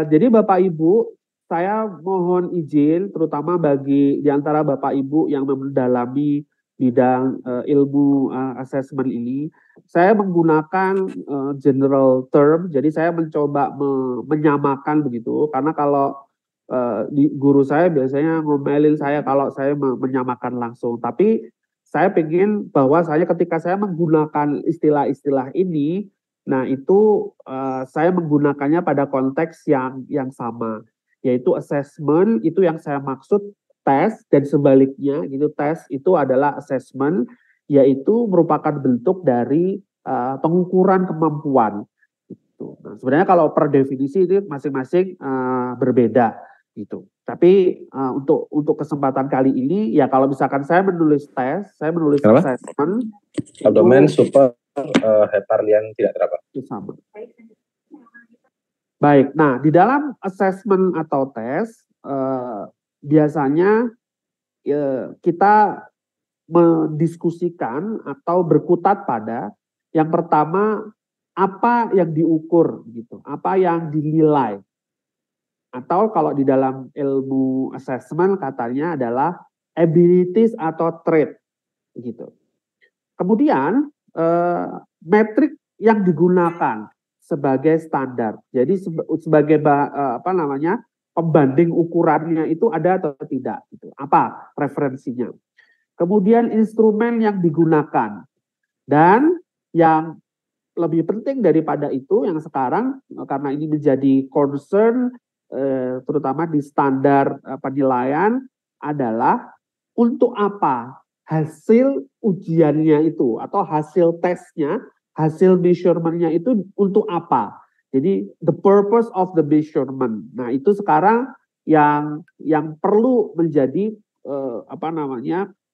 Jadi Bapak Ibu, saya mohon izin terutama bagi di antara Bapak Ibu yang mendalami bidang ilmu assessment ini, saya menggunakan general term, jadi saya mencoba menyamakan begitu, karena kalau guru saya biasanya ngomelin saya kalau saya menyamakan langsung, tapi saya ingin bahwa saya ketika saya menggunakan istilah-istilah ini, nah itu saya menggunakannya pada konteks yang sama, yaitu assessment itu yang saya maksud tes dan sebaliknya gitu, tes itu adalah assessment, yaitu merupakan bentuk dari pengukuran kemampuan. Gitu. Nah, sebenarnya kalau per definisi itu masing-masing berbeda gitu. Tapi untuk kesempatan kali ini ya kalau misalkan saya menulis tes, saya menulis assessment, abdomen super heparlian tidak terapat. Itu sama. Baik, nah di dalam assessment atau tes biasanya kita mendiskusikan atau berkutat pada yang pertama apa yang diukur gitu, apa yang dinilai. Atau kalau di dalam ilmu assessment katanya adalah abilities atau trait gitu. Kemudian metrik yang digunakan sebagai standar. Jadi sebagai pembanding ukurannya itu ada atau tidak gitu. Apa referensinya? Kemudian instrumen yang digunakan dan yang lebih penting daripada itu yang sekarang karena ini menjadi concern terutama di standar penilaian adalah untuk apa hasil ujiannya itu atau hasil tesnya, hasil measurementnya itu untuk apa. Jadi the purpose of the measurement. Nah itu sekarang yang perlu menjadi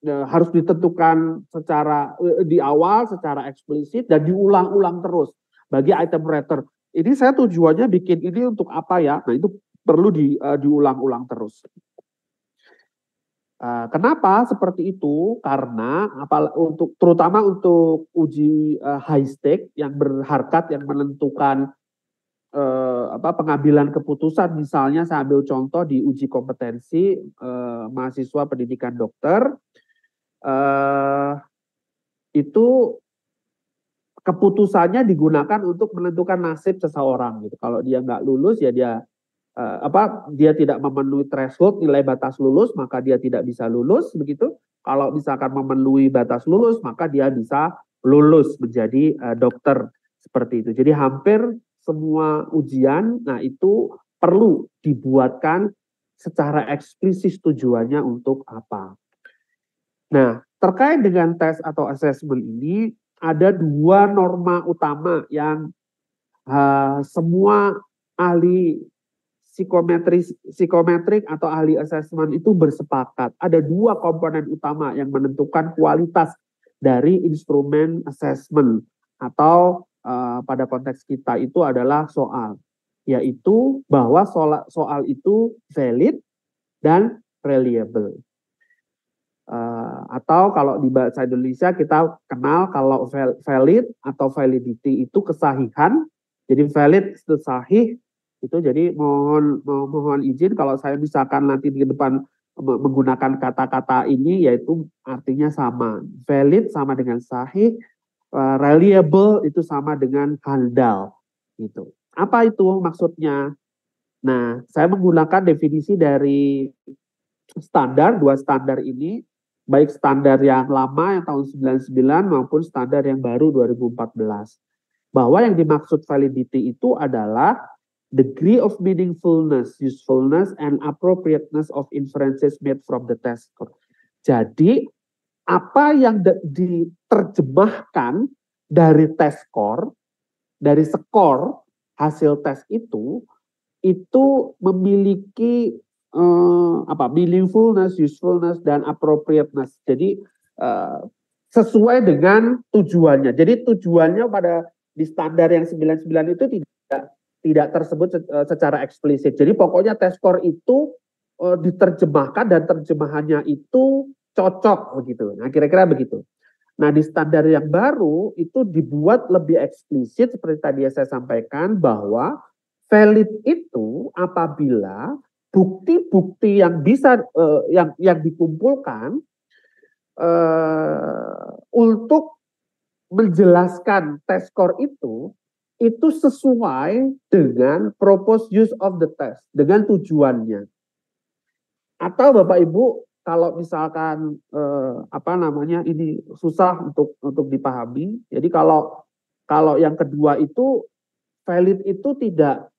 harus ditentukan secara di awal secara eksplisit dan diulang-ulang terus bagi item rater. Ini saya tujuannya bikin ini untuk apa ya? Nah itu perlu diulang-ulang terus. Kenapa seperti itu? Karena terutama untuk uji high stake yang berharkat yang menentukan pengambilan keputusan, misalnya saya ambil contoh di uji kompetensi mahasiswa pendidikan dokter, itu keputusannya digunakan untuk menentukan nasib seseorang gitu. Kalau dia nggak lulus ya dia dia tidak memenuhi threshold nilai batas lulus maka dia tidak bisa lulus begitu. Kalau misalkan memenuhi batas lulus maka dia bisa lulus menjadi dokter seperti itu. Jadi hampir semua ujian nah itu perlu dibuatkan secara eksplisit tujuannya untuk apa. Nah, terkait dengan tes atau assessment ini ada dua norma utama yang semua ahli psikometrik atau ahli assessment itu bersepakat. Ada dua komponen utama yang menentukan kualitas dari instrumen assessment atau pada konteks kita itu adalah soal, yaitu bahwa soal itu valid dan reliable. Atau kalau di bahasa Indonesia kita kenal kalau valid atau validity itu kesahihan. Jadi valid itu sahih itu, jadi mohon izin kalau saya misalkan nanti di depan menggunakan kata-kata ini yaitu artinya sama. Valid sama dengan sahih, reliable itu sama dengan handal gitu. Apa itu maksudnya? Nah, saya menggunakan definisi dari standar, dua standar ini, baik standar yang lama yang tahun 99 maupun standar yang baru 2014. Bahwa yang dimaksud validity itu adalah degree of meaningfulness, usefulness, and appropriateness of inferences made from the test score. Jadi, apa yang diterjemahkan dari test score, dari skor hasil tes itu memiliki meaningfulness, usefulness, dan appropriateness. Jadi sesuai dengan tujuannya. Jadi tujuannya di standar yang 99 itu tidak tersebut secara eksplisit. Jadi pokoknya test score itu diterjemahkan dan terjemahannya itu cocok begitu. Nah kira-kira begitu. Nah di standar yang baru itu dibuat lebih eksplisit seperti tadi saya sampaikan bahwa Valid itu apabila bukti-bukti yang bisa yang dikumpulkan untuk menjelaskan test score itu sesuai dengan purpose use of the test, dengan tujuannya. Atau Bapak Ibu kalau misalkan ini susah untuk dipahami. Jadi kalau yang kedua itu valid itu tidak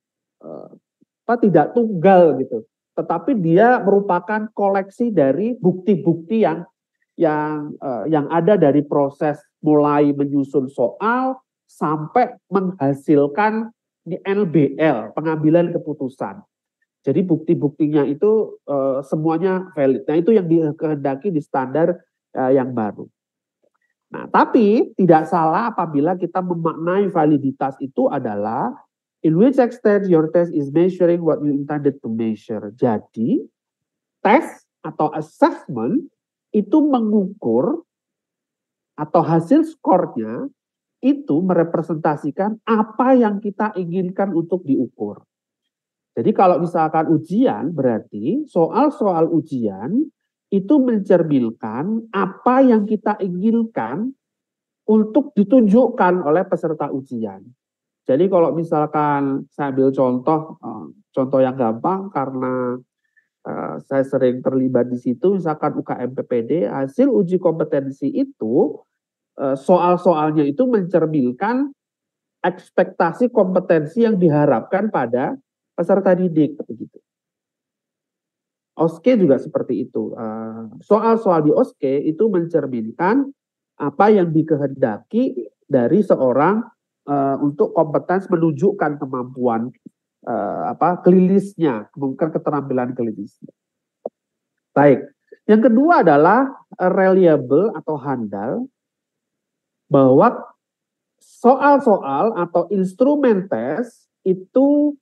tunggal gitu, tetapi dia merupakan koleksi dari bukti-bukti yang ada dari proses mulai menyusun soal sampai menghasilkan di NBL, pengambilan keputusan. Jadi bukti-buktinya itu semuanya valid. Nah, itu yang dikehendaki di standar yang baru. Nah, tapi tidak salah apabila kita memaknai validitas itu adalah in which extent your test is measuring what you intended to measure. Jadi, tes atau assessment itu mengukur atau hasil skornya itu merepresentasikan apa yang kita inginkan untuk diukur. Jadi kalau misalkan ujian berarti soal-soal ujian itu mencerminkan apa yang kita inginkan untuk ditunjukkan oleh peserta ujian. Jadi kalau misalkan saya ambil contoh yang gampang karena saya sering terlibat di situ, misalkan UKM PPD, hasil uji kompetensi itu soal-soalnya itu mencerminkan ekspektasi kompetensi yang diharapkan pada peserta didik begitu. OSKE juga seperti itu. Soal-soal di OSKE itu mencerminkan apa yang dikehendaki dari seorang untuk kompetens menunjukkan kemampuan klinisnya, mungkin keterampilan klinisnya. Baik. Yang kedua adalah reliable atau handal, bahwa soal-soal atau instrumen tes itu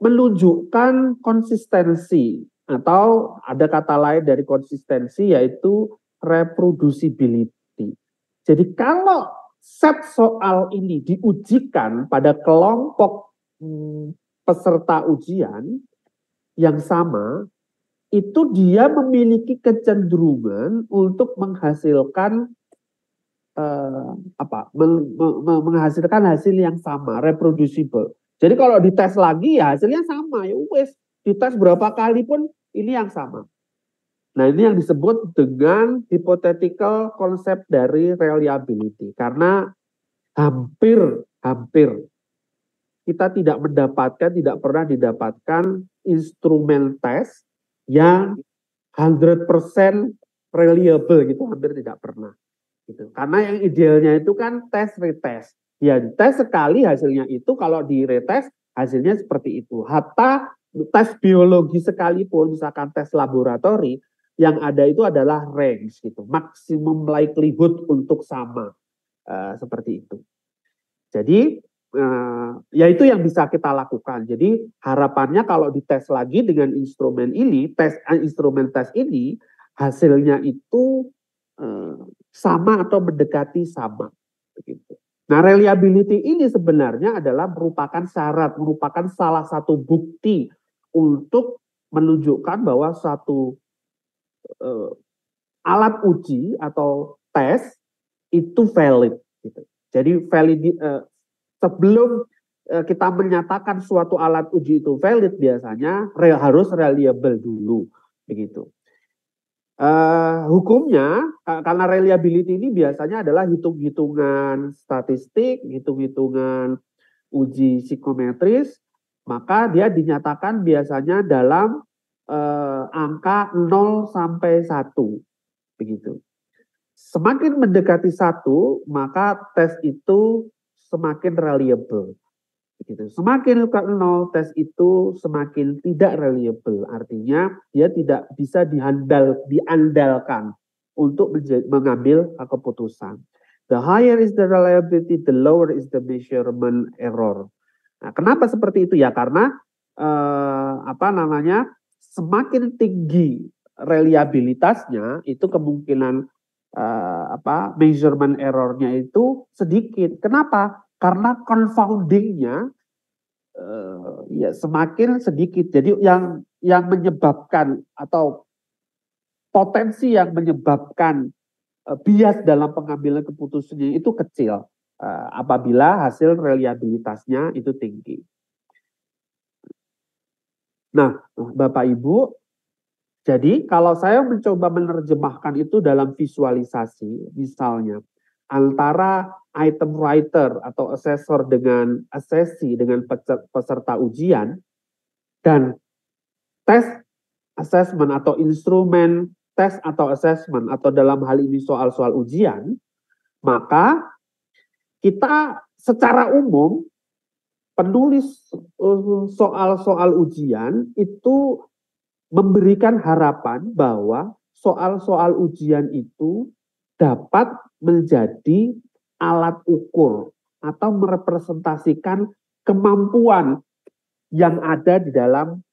menunjukkan konsistensi atau ada kata lain dari konsistensi yaitu reproducibility. Jadi kalau set soal ini diujikan pada kelompok peserta ujian yang sama, itu dia memiliki kecenderungan untuk menghasilkan menghasilkan hasil yang sama, reproducible. Jadi kalau dites lagi ya hasilnya sama, ya wes dites berapa kali pun ini yang sama. Nah, ini yang disebut dengan hypothetical konsep dari reliability, karena hampir kita tidak pernah didapatkan instrumen tes yang 100% reliable gitu, hampir tidak pernah. Gitu. Karena yang idealnya itu kan tes retest. Ya tes sekali hasilnya itu, kalau di retest hasilnya seperti itu. Hatta tes biologi sekalipun, misalkan tes laboratori, yang ada itu adalah range gitu, maksimum likelihood untuk sama, seperti itu. Jadi ya itu yang bisa kita lakukan. Jadi harapannya kalau dites lagi dengan instrumen ini, instrumen tes ini, hasilnya itu sama atau mendekati sama. Begitu. Nah, reliability ini sebenarnya adalah merupakan syarat, merupakan salah satu bukti untuk menunjukkan bahwa suatu alat uji atau tes itu valid. Gitu. Jadi sebelum kita menyatakan suatu alat uji itu valid, biasanya harus reliable dulu, begitu. Hukumnya karena reliability ini biasanya adalah hitung-hitungan statistik, hitung-hitungan uji psikometris, maka dia dinyatakan biasanya dalam angka 0 sampai 1, begitu. Semakin mendekati 1, maka tes itu semakin reliable. Begitu. Semakin ke 0, tes itu semakin tidak reliable. Artinya dia tidak bisa diandalkan untuk mengambil keputusan. The higher is the reliability, the lower is the measurement error. Nah, kenapa seperti itu ya? Karena semakin tinggi reliabilitasnya, itu kemungkinan measurement errornya itu sedikit. Kenapa? Karena confoundingnya ya semakin sedikit. Jadi yang menyebabkan atau potensi yang menyebabkan bias dalam pengambilan keputusannya itu kecil apabila hasil reliabilitasnya itu tinggi. Nah, Bapak Ibu, jadi kalau saya mencoba menerjemahkan itu dalam visualisasi, misalnya antara item writer atau assessor dengan assessee dengan peserta ujian dan tes assessment atau instrumen tes atau assessment atau dalam hal ini soal-soal ujian, maka kita secara umum penulis soal-soal ujian itu memberikan harapan bahwa soal-soal ujian itu dapat menjadi alat ukur atau merepresentasikan kemampuan yang ada di dalam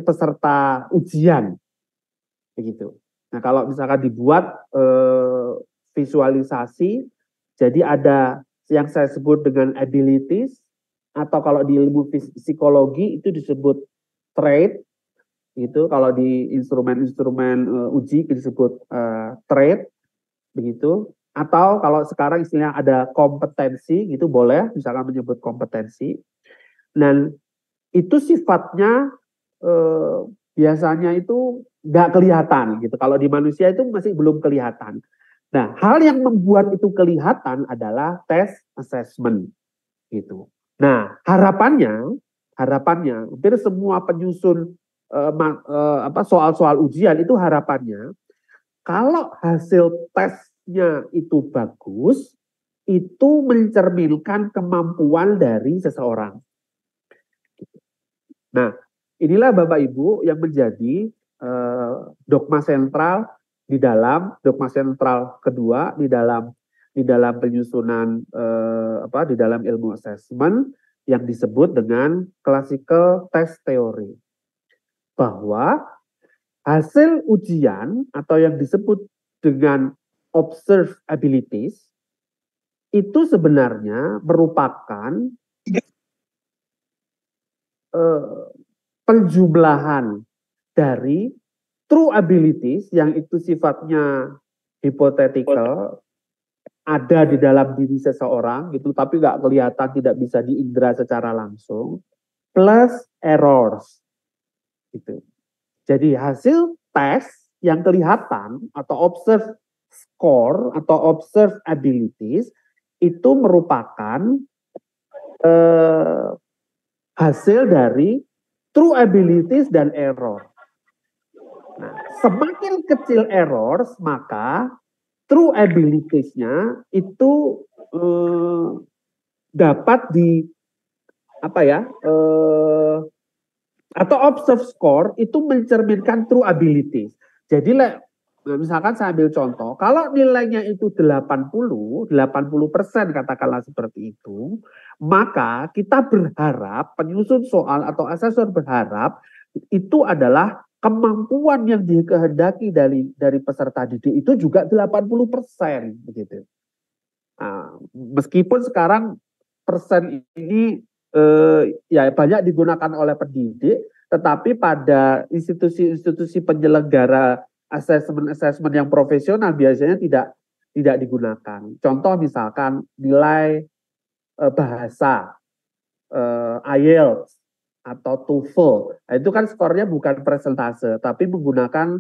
peserta ujian, begitu. Nah, kalau misalkan dibuat visualisasi, jadi ada yang saya sebut dengan abilities, atau kalau di ilmu psikologi itu disebut trait, gitu. Kalau di instrumen-instrumen uji disebut trait, begitu. Atau kalau sekarang istilahnya ada kompetensi, gitu boleh, misalkan menyebut kompetensi. Dan itu sifatnya biasanya itu nggak kelihatan, gitu. Kalau di manusia itu masih belum kelihatan. Nah, hal yang membuat itu kelihatan adalah tes assessment, gitu. Nah, harapannya hampir semua penyusun soal-soal ujian itu harapannya kalau hasil tesnya itu bagus, itu mencerminkan kemampuan dari seseorang. Nah, inilah Bapak Ibu yang menjadi dogma sentral di dalam dogma sentral kedua di dalam penyusunan di dalam ilmu assessment yang disebut dengan classical test theory, bahwa hasil ujian atau yang disebut dengan observed abilities itu sebenarnya merupakan penjumlahan dari true abilities yang itu sifatnya hypothetical, ada di dalam diri seseorang gitu, tapi nggak kelihatan, tidak bisa diindra secara langsung, plus errors gitu. Jadi hasil tes yang kelihatan atau observe score atau observe abilities itu merupakan hasil dari true abilities dan error. Nah, semakin kecil errors, maka true abilities-nya itu dapat atau observe score itu mencerminkan true abilities. Jadi misalkan saya ambil contoh, kalau nilainya itu 80% katakanlah seperti itu, maka kita berharap, penyusun soal atau asesor berharap itu adalah kemampuan yang dikehendaki dari peserta didik itu juga 80% begitu. Nah, meskipun sekarang persen ini ya banyak digunakan oleh pendidik, tetapi pada institusi-institusi penyelenggara assessment yang profesional biasanya tidak digunakan. Contoh misalkan nilai bahasa, IELTS atau TOEFL, nah, itu kan skornya bukan persentase, tapi menggunakan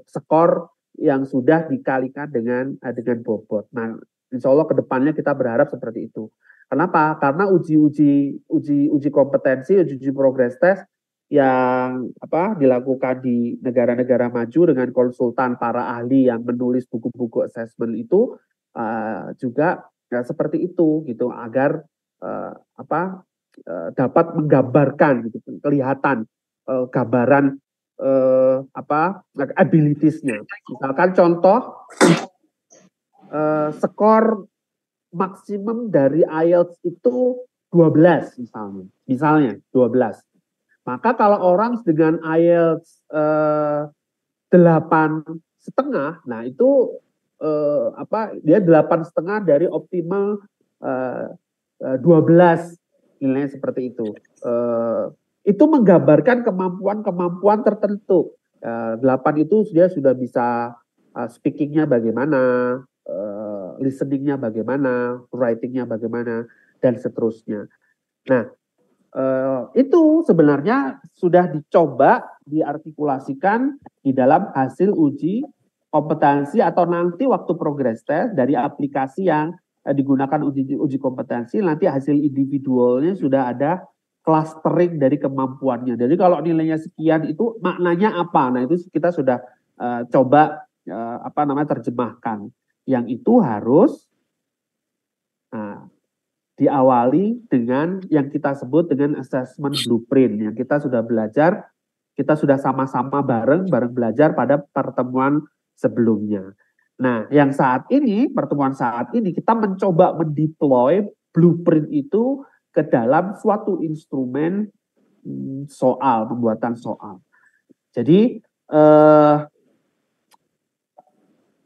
skor yang sudah dikalikan dengan bobot. Nah, insya Allah kedepannya kita berharap seperti itu. Kenapa? Karena uji kompetensi, uji progress test yang dilakukan di negara-negara maju dengan konsultan para ahli yang menulis buku-buku assessment itu juga ya, seperti itu gitu, agar dapat menggambarkan gitu, kelihatan gambaran abilities-nya. Misalkan contoh skor maksimum dari IELTS itu 12 misalnya 12. Maka kalau orang dengan IELTS 8,5, nah itu dia 8,5 dari optimal 12 nilainya seperti itu. Itu menggambarkan kemampuan-kemampuan tertentu. 8 itu dia sudah bisa speakingnya bagaimana, listeningnya bagaimana, writingnya bagaimana, dan seterusnya. Nah, itu sebenarnya sudah dicoba diartikulasikan di dalam hasil uji kompetensi atau nanti waktu progress test dari aplikasi yang digunakan uji kompetensi, nanti hasil individualnya sudah ada clustering dari kemampuannya. Jadi kalau nilainya sekian itu maknanya apa? Nah, itu kita sudah coba terjemahkan. Yang itu harus diawali dengan yang kita sebut dengan assessment blueprint, yang kita sudah belajar, kita sudah sama-sama bareng belajar pada pertemuan sebelumnya. Nah, yang pertemuan saat ini kita mencoba mendeploy blueprint itu ke dalam suatu instrumen pembuatan soal. Jadi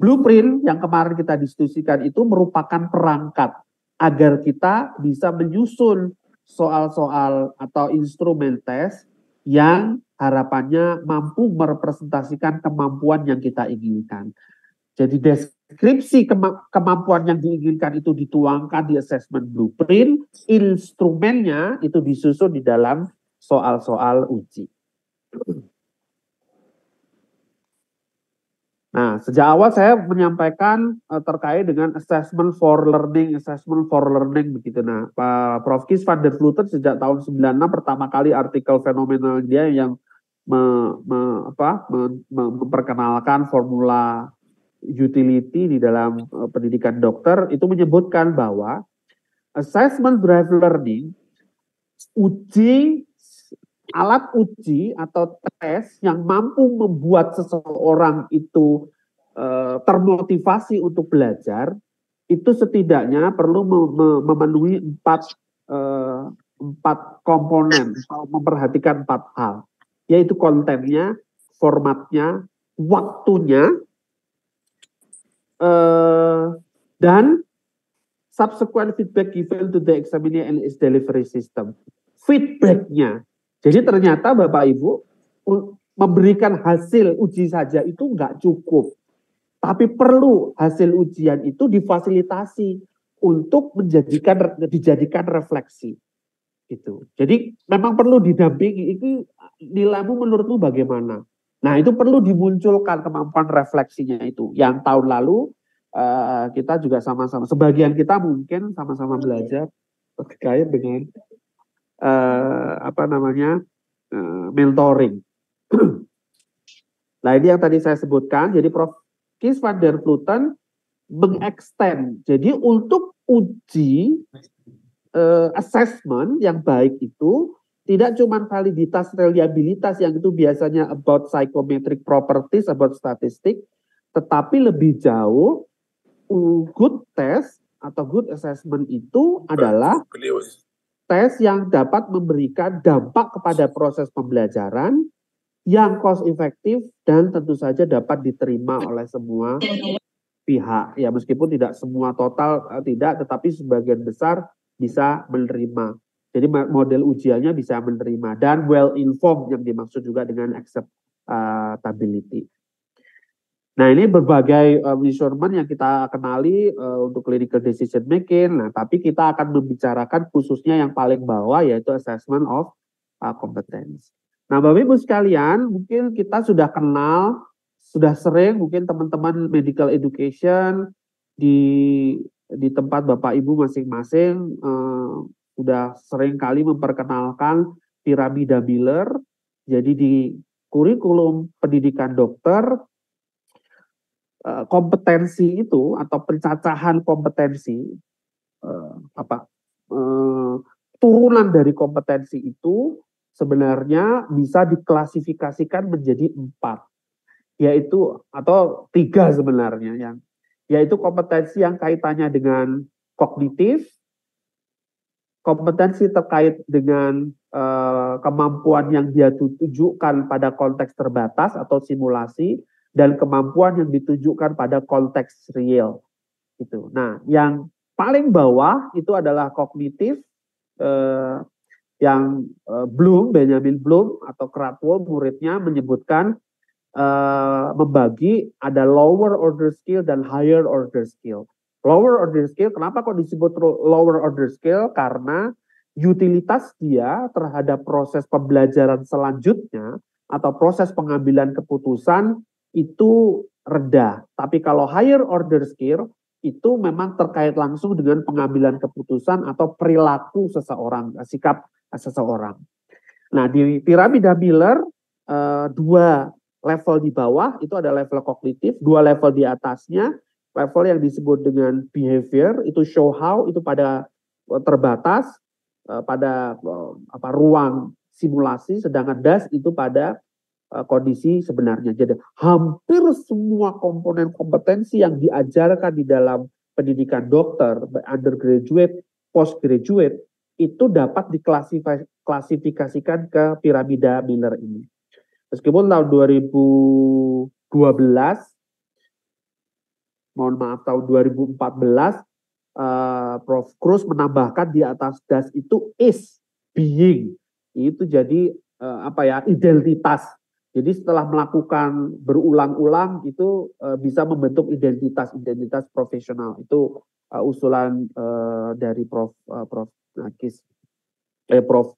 blueprint yang kemarin kita diskusikan itu merupakan perangkat agar kita bisa menyusun soal-soal atau instrumen tes yang harapannya mampu merepresentasikan kemampuan yang kita inginkan. Jadi deskripsi kemampuan yang diinginkan itu dituangkan di assessment blueprint, instrumennya itu disusun di dalam soal-soal uji. Nah, sejak awal saya menyampaikan terkait dengan assessment for learning begitu. Nah, Pak Prof. Kies van der Vleuten sejak tahun 96 pertama kali artikel fenomenal dia yang memperkenalkan formula utility di dalam pendidikan dokter itu menyebutkan bahwa assessment driven learning alat uji atau tes yang mampu membuat seseorang itu termotivasi untuk belajar itu setidaknya perlu memenuhi empat komponen atau memperhatikan 4 hal, yaitu kontennya, formatnya, waktunya, dan subsequent feedback given to the examiner and its delivery system. Feedbacknya. Jadi ternyata Bapak Ibu memberikan hasil uji saja itu enggak cukup. Tapi perlu hasil ujian itu difasilitasi untuk dijadikan refleksi. Gitu. Jadi memang perlu didampingi. Itu nilaimu menurutmu bagaimana? Nah, itu perlu dimunculkan kemampuan refleksinya itu. Yang tahun lalu kita juga sama-sama, sebagian kita mungkin sama-sama belajar terkait dengan mentoring. Nah, ini yang tadi saya sebutkan. Jadi Prof. Kies van der Vleuten mengextend. Jadi untuk uji assessment yang baik itu tidak cuma validitas reliabilitas yang itu biasanya about psychometric properties, about statistik, tetapi lebih jauh good test atau good assessment itu adalah tes yang dapat memberikan dampak kepada proses pembelajaran yang cost efektif dan tentu saja dapat diterima oleh semua pihak. Ya, meskipun tidak semua total tidak, tetapi sebagian besar bisa menerima. Jadi model ujiannya bisa menerima dan well informed yang dimaksud juga dengan acceptability. Nah, ini berbagai measurement yang kita kenali untuk clinical decision making. Nah, tapi kita akan membicarakan khususnya yang paling bawah yaitu assessment of competence. Nah, Bapak Ibu sekalian, mungkin kita sudah kenal, sudah sering mungkin teman-teman medical education di tempat Bapak Ibu masing-masing sudah sering kali memperkenalkan piramida Miller. Jadi di kurikulum pendidikan dokter kompetensi itu atau pencacahan kompetensi turunan dari kompetensi itu sebenarnya bisa diklasifikasikan menjadi 4, yaitu atau 3 sebenarnya, yaitu kompetensi yang kaitannya dengan kognitif, kompetensi terkait dengan kemampuan yang dia tunjukkan pada konteks terbatas atau simulasi, dan kemampuan yang ditujukan pada konteks real. Gitu. Nah, yang paling bawah itu adalah kognitif, Bloom, Benjamin Bloom atau Krathwohl muridnya menyebutkan membagi ada lower order skill dan higher order skill. Lower order skill, kenapa kok disebut lower order skill? Karena utilitas dia terhadap proses pembelajaran selanjutnya atau proses pengambilan keputusan itu rendah. Tapi kalau higher order skill itu memang terkait langsung dengan pengambilan keputusan atau perilaku seseorang, sikap seseorang. Nah, di piramida Miller dua level di bawah itu ada level kognitif, dua level di atasnya level yang disebut dengan behavior, itu show how, itu pada terbatas pada ruang simulasi, sedangkan das itu pada kondisi sebenarnya. Jadi hampir semua komponen kompetensi yang diajarkan di dalam pendidikan dokter, undergraduate, postgraduate, itu dapat diklasifikasikan ke piramida Miller ini. Meskipun tahun 2012, mohon maaf tahun 2014, Prof. Cruz menambahkan di atas das itu is, being. Itu jadi identitas. Jadi setelah melakukan berulang-ulang itu bisa membentuk identitas profesional. Itu usulan dari Prof.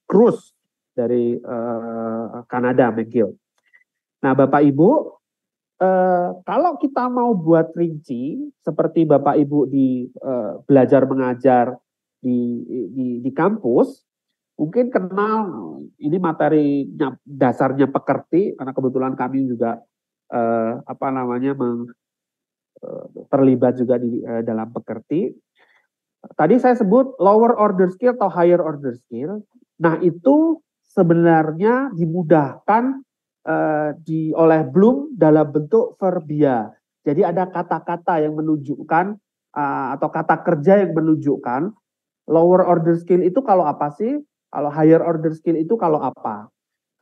Cruz dari Kanada, McGill. Nah, Bapak Ibu, kalau kita mau buat rinci seperti Bapak Ibu di belajar mengajar di kampus, mungkin kenal ini materinya dasarnya pekerti, karena kebetulan kami juga terlibat juga di dalam pekerti. Tadi saya sebut lower order skill atau higher order skill. Nah, itu sebenarnya dimudahkan oleh Bloom dalam bentuk verbia. Jadi ada kata-kata yang menunjukkan atau kata kerja yang menunjukkan lower order skill itu kalau apa sih? Kalau higher order skill itu kalau apa?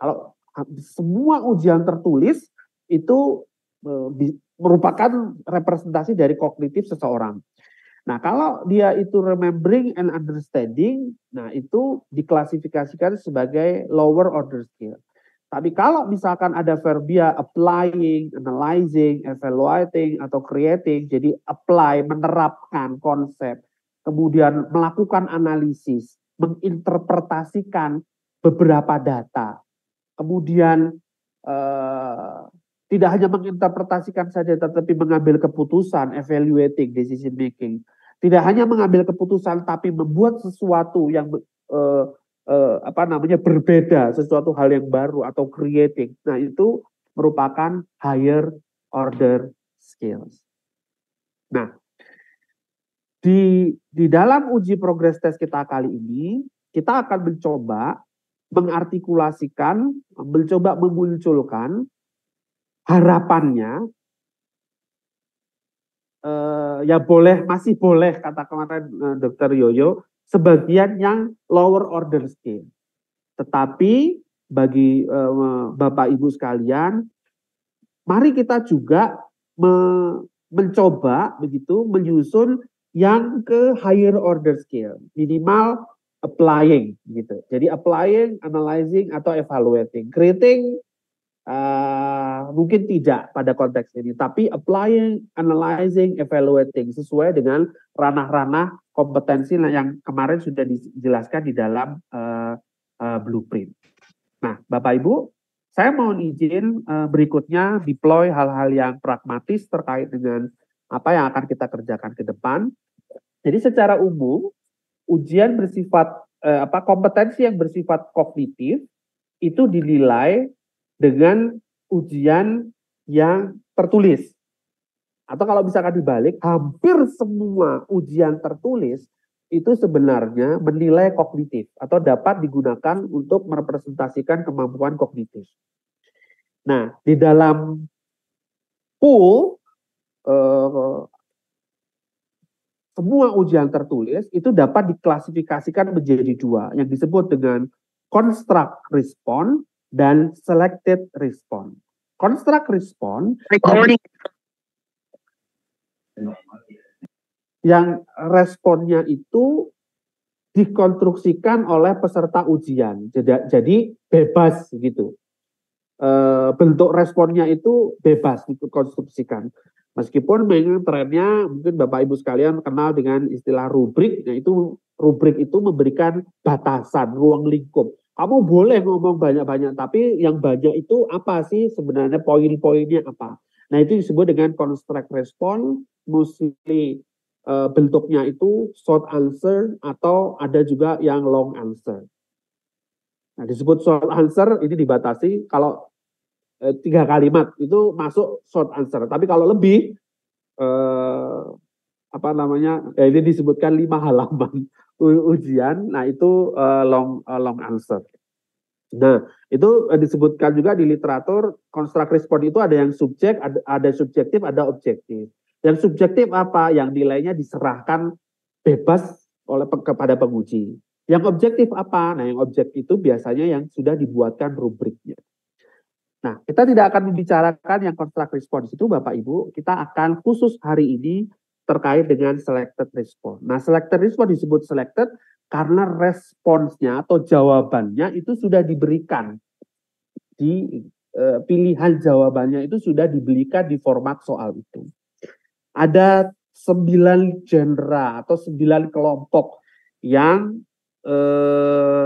Kalau semua ujian tertulis itu merupakan representasi dari kognitif seseorang. Nah, kalau dia itu remembering and understanding, nah itu diklasifikasikan sebagai lower order skill. Tapi kalau misalkan ada verbia applying, analyzing, evaluating, atau creating, jadi apply, menerapkan konsep, kemudian melakukan analisis, menginterpretasikan beberapa data, kemudian tidak hanya menginterpretasikan saja, tetapi mengambil keputusan, evaluating, decision making. Tidak hanya mengambil keputusan, tapi membuat sesuatu yang berbeda, sesuatu hal yang baru atau creating. Nah, itu merupakan higher order skills. Nah, di dalam uji progress test kita kali ini, kita akan mencoba mengartikulasikan, mencoba memunculkan harapannya, masih boleh kata kemarin Dr. Yoyo, sebagian yang lower order skill. Tetapi bagi Bapak Ibu sekalian, mari kita juga mencoba begitu menyusun yang ke higher order skill, minimal applying gitu. Jadi applying, analyzing atau evaluating. Creating mungkin tidak pada konteks ini, tapi applying, analyzing, evaluating sesuai dengan ranah-ranah kompetensi yang kemarin sudah dijelaskan di dalam blueprint. Nah, Bapak Ibu, saya mohon izin berikutnya deploy hal-hal yang pragmatis terkait dengan apa yang akan kita kerjakan ke depan. Jadi secara umum, ujian bersifat kompetensi yang bersifat kognitif itu dinilai dengan ujian yang tertulis. Atau kalau misalkan dibalik, hampir semua ujian tertulis itu sebenarnya menilai kognitif atau dapat digunakan untuk merepresentasikan kemampuan kognitif. Nah, di dalam pool semua ujian tertulis itu dapat diklasifikasikan menjadi dua, yang disebut dengan construct response dan selected response. Construct response yang responnya itu dikonstruksikan oleh peserta ujian. Jadi bebas gitu. Bentuk responnya itu bebas dikonstruksikan. Meskipun memang trennya mungkin Bapak Ibu sekalian kenal dengan istilah rubrik, yaitu rubrik itu memberikan batasan, ruang lingkup. Kamu boleh ngomong banyak-banyak, tapi yang banyak itu apa sih sebenarnya, poin-poinnya apa? Nah, itu disebut dengan construct response, mostly bentuknya itu short answer atau ada juga yang long answer. Nah, disebut short answer ini dibatasi kalau 3 kalimat itu masuk short answer. Tapi kalau lebih apa namanya, ini disebutkan 5 halaman ujian, nah itu long answer. Nah, itu disebutkan juga di literatur construct response itu ada yang ada subjektif, ada objektif. Yang subjektif apa? Yang nilainya diserahkan bebas kepada penguji. Yang objektif apa? Nah, yang objektif itu biasanya yang sudah dibuatkan rubriknya. Nah, kita tidak akan membicarakan yang construct response itu Bapak Ibu, kita akan khusus hari ini terkait dengan selected response. Nah, selected response disebut selected karena responsnya atau jawabannya itu sudah diberikan di pilihan jawabannya itu sudah diberikan di format soal itu. Ada 9 genre atau 9 kelompok yang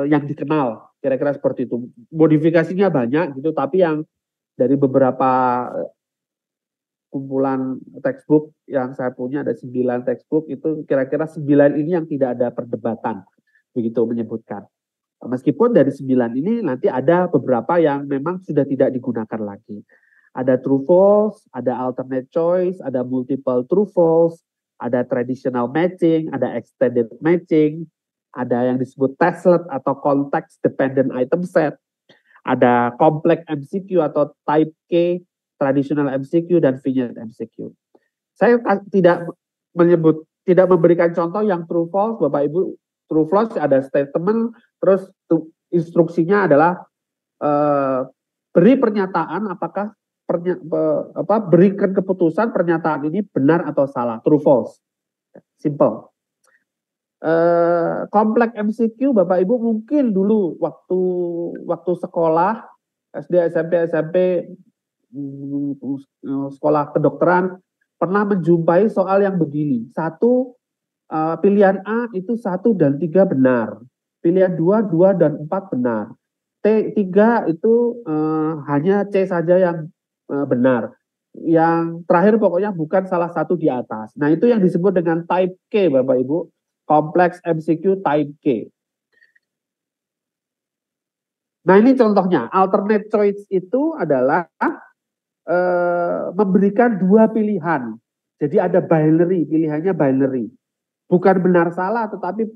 dikenal kira-kira seperti itu. Modifikasinya banyak gitu, tapi yang dari beberapa kumpulan textbook yang saya punya ada 9 textbook itu kira-kira 9 ini yang tidak ada perdebatan begitu menyebutkan. Meskipun dari 9 ini nanti ada beberapa yang memang sudah tidak digunakan lagi. Ada true false, ada alternate choice, ada multiple true false, ada traditional matching, ada extended matching, ada yang disebut teslet atau context dependent item set, ada complex MCQ atau type K, traditional MCQ dan vignette MCQ. Saya tidak memberikan contoh yang true false, Bapak Ibu. True false ada statement, terus instruksinya adalah beri pernyataan apakah berikan keputusan pernyataan ini benar atau salah, true false, simple. Kompleks MCQ Bapak Ibu mungkin dulu waktu sekolah SD, SMP, sekolah kedokteran pernah menjumpai soal yang begini. Pilihan A itu 1 dan 3 benar. Pilihan 2, 2 dan 4 benar. T3 itu hanya C saja yang benar. Yang terakhir pokoknya bukan salah satu di atas. Nah, itu yang disebut dengan type K Bapak Ibu. Kompleks MCQ type K. Nah, ini contohnya. Alternate choice itu adalah memberikan 2 pilihan. Jadi ada binary, pilihannya binary. Bukan benar salah, tetapi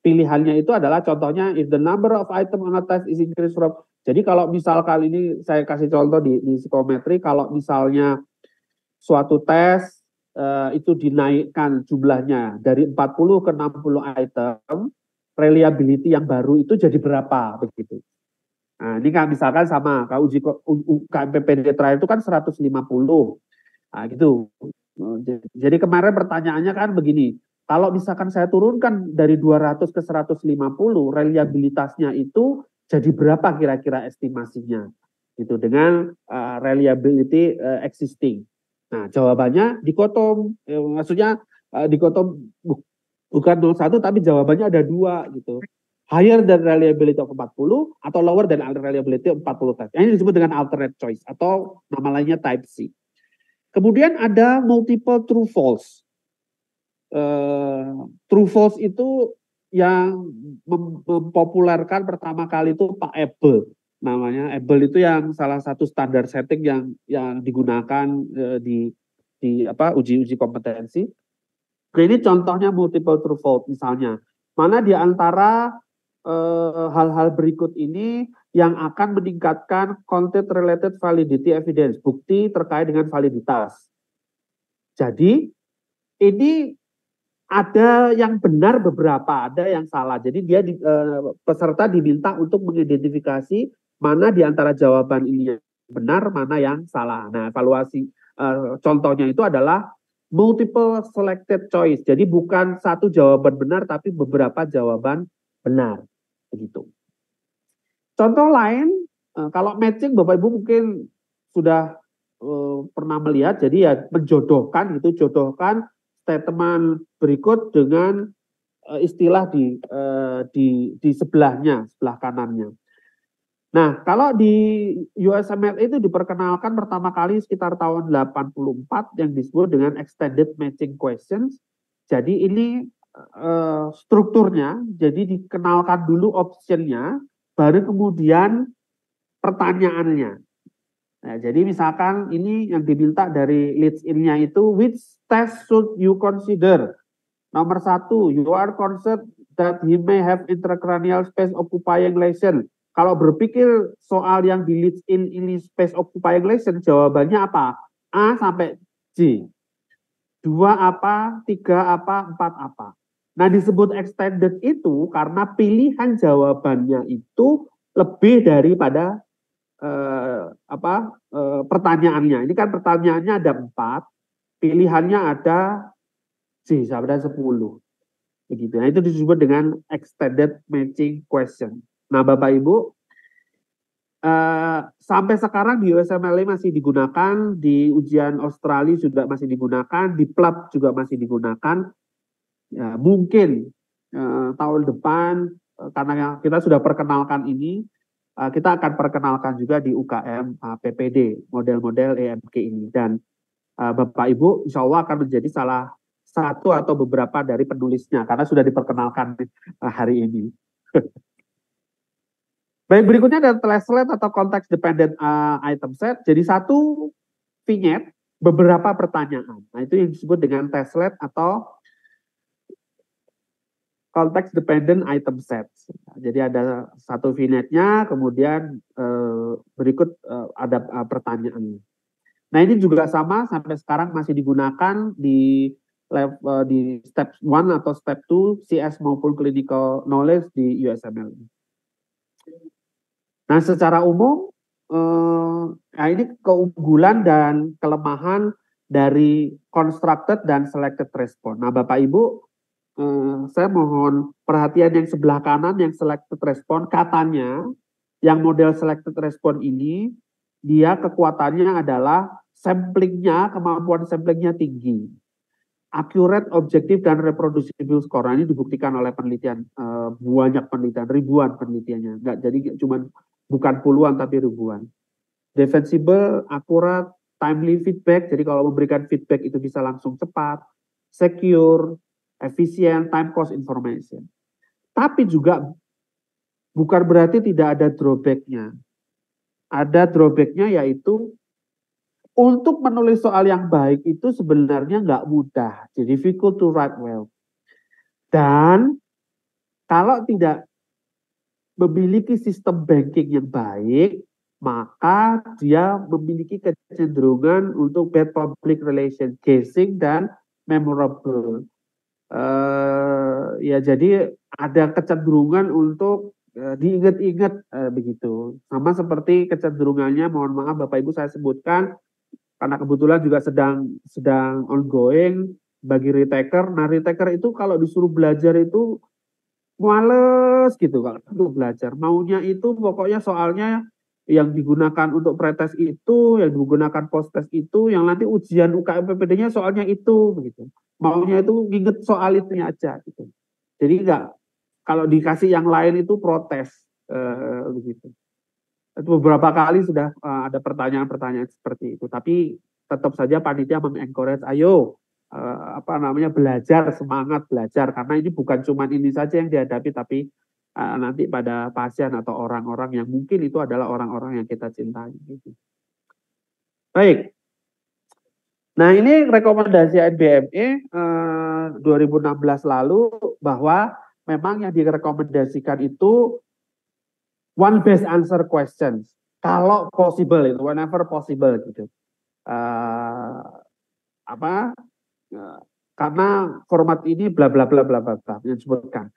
pilihannya itu adalah contohnya if the number of item on a test is increased from. Jadi kalau misal kali ini saya kasih contoh di psikometri, kalau misalnya suatu tes itu dinaikkan jumlahnya dari 40 ke 60 item, reliability yang baru itu jadi berapa begitu. Nah, ini kan misalkan sama kalau uji KMPPD terakhir itu kan 150. Nah, gitu. Jadi kemarin pertanyaannya kan begini, kalau misalkan saya turunkan dari 200 ke 150, reliabilitasnya itu jadi berapa kira-kira estimasinya? Gitu dengan reliability existing. Nah, jawabannya dikotom, maksudnya dikotom bukan 01 tapi jawabannya ada 2 gitu. Higher than reliability of 40 atau lower than reliability of 40 type. Ini disebut dengan alternate choice atau nama lainnya type C. Kemudian ada multiple true false. True false itu yang mempopulerkan pertama kali itu Pak Abel namanya. Abel itu yang salah satu standar setting yang digunakan di uji kompetensi. Nah, ini contohnya multiple true false misalnya. Mana di antara hal-hal berikut ini yang akan meningkatkan content related validity evidence, bukti terkait dengan validitas. Jadi ini ada yang benar beberapa, ada yang salah. Jadi dia peserta diminta untuk mengidentifikasi mana di antara jawaban ini yang benar, mana yang salah. Nah, evaluasi contohnya itu adalah multiple selected choice. Jadi bukan satu jawaban benar, tapi beberapa jawaban benar. Begitu. Contoh lain, kalau matching Bapak Ibu mungkin sudah pernah melihat, jadi ya menjodohkan gitu, jodohkan statement berikut dengan istilah di sebelahnya, sebelah kanannya. Nah, kalau di USMLE itu diperkenalkan pertama kali sekitar tahun 84 yang disebut dengan extended matching questions. Jadi ini strukturnya, jadi dikenalkan dulu optionnya, baru kemudian pertanyaannya. Nah, jadi misalkan ini yang diminta dari leads in-nya itu, which test should you consider? Nomor 1, you are concerned that he may have intracranial space occupying lesion. Kalau berpikir soal yang di leads in ini space occupying lesion, jawabannya apa? A sampai J. 2 apa, 3 apa, 4 apa. Nah, disebut extended itu karena pilihan jawabannya itu lebih daripada pertanyaannya. Ini kan pertanyaannya ada 4, pilihannya ada J sampai 10. Begitu. Nah, itu disebut dengan extended matching question. Nah, Bapak Ibu, sampai sekarang di USMLE masih digunakan, di ujian Australia juga masih digunakan, di PLAB juga masih digunakan. Ya, mungkin tahun depan karena kita sudah perkenalkan ini, kita akan perkenalkan juga di UKM PPD model-model EMK ini, dan Bapak Ibu insya Allah akan menjadi salah satu atau beberapa dari penulisnya karena sudah diperkenalkan hari ini. Baik, berikutnya ada translate atau context dependent item set. Jadi satu vignette, beberapa pertanyaan. Nah, itu yang disebut dengan translate atau context dependent item set. Jadi ada satu vignette-nya, kemudian berikut ada pertanyaan. Nah, ini juga sama sampai sekarang masih digunakan di step 1 atau step 2 CS maupun clinical knowledge di USMLE. Nah, secara umum, ini keunggulan dan kelemahan dari constructed dan selected response. Nah, Bapak Ibu, saya mohon perhatian yang sebelah kanan, yang selected response. Katanya, yang model selected response ini, dia kekuatannya adalah samplingnya, kemampuan samplingnya tinggi. Accurate, objektif, dan reproducible score. Nah, ini dibuktikan oleh penelitian, banyak penelitian, ribuan penelitiannya. Jadi cuma bukan puluhan tapi ribuan. Defensible, akurat, timely feedback. Jadi kalau memberikan feedback itu bisa langsung cepat, secure, efisien, time cost information. Tapi juga bukan berarti tidak ada drawback-nya. Ada drawback-nya yaitu untuk menulis soal yang baik itu sebenarnya nggak mudah. Jadi difficult to write well. Dan kalau tidak memiliki sistem banking yang baik, maka dia memiliki kecenderungan untuk bad public relation, guessing, dan memorable. Ya, jadi ada kecenderungan untuk diingat-ingat begitu. Sama seperti kecenderungannya, mohon maaf Bapak Ibu saya sebutkan, karena kebetulan juga sedang ongoing bagi retaker. Nah, retaker itu kalau disuruh belajar itu males gitu kalau untuk belajar. Maunya itu pokoknya soalnya yang digunakan untuk pretest itu, yang digunakan post-test itu, yang nanti ujian UKM PPD-nya soalnya itu begitu. Maunya itu inget soal itu aja gitu. Jadi enggak, kalau dikasih yang lain itu protes begitu. Itu beberapa kali sudah ada pertanyaan-pertanyaan seperti itu. Tapi tetap saja panitia mengencourage, ayo belajar, semangat belajar, karena ini bukan cuma ini saja yang dihadapi, tapi nanti pada pasien atau orang-orang yang mungkin itu adalah orang-orang yang kita cintai. Gitu. Baik. Nah, ini rekomendasi NBME 2016 lalu bahwa memang yang direkomendasikan itu one best answer questions. Kalau possible itu, whenever possible gitu. Karena format ini bla bla bla bla bla yang disebutkan.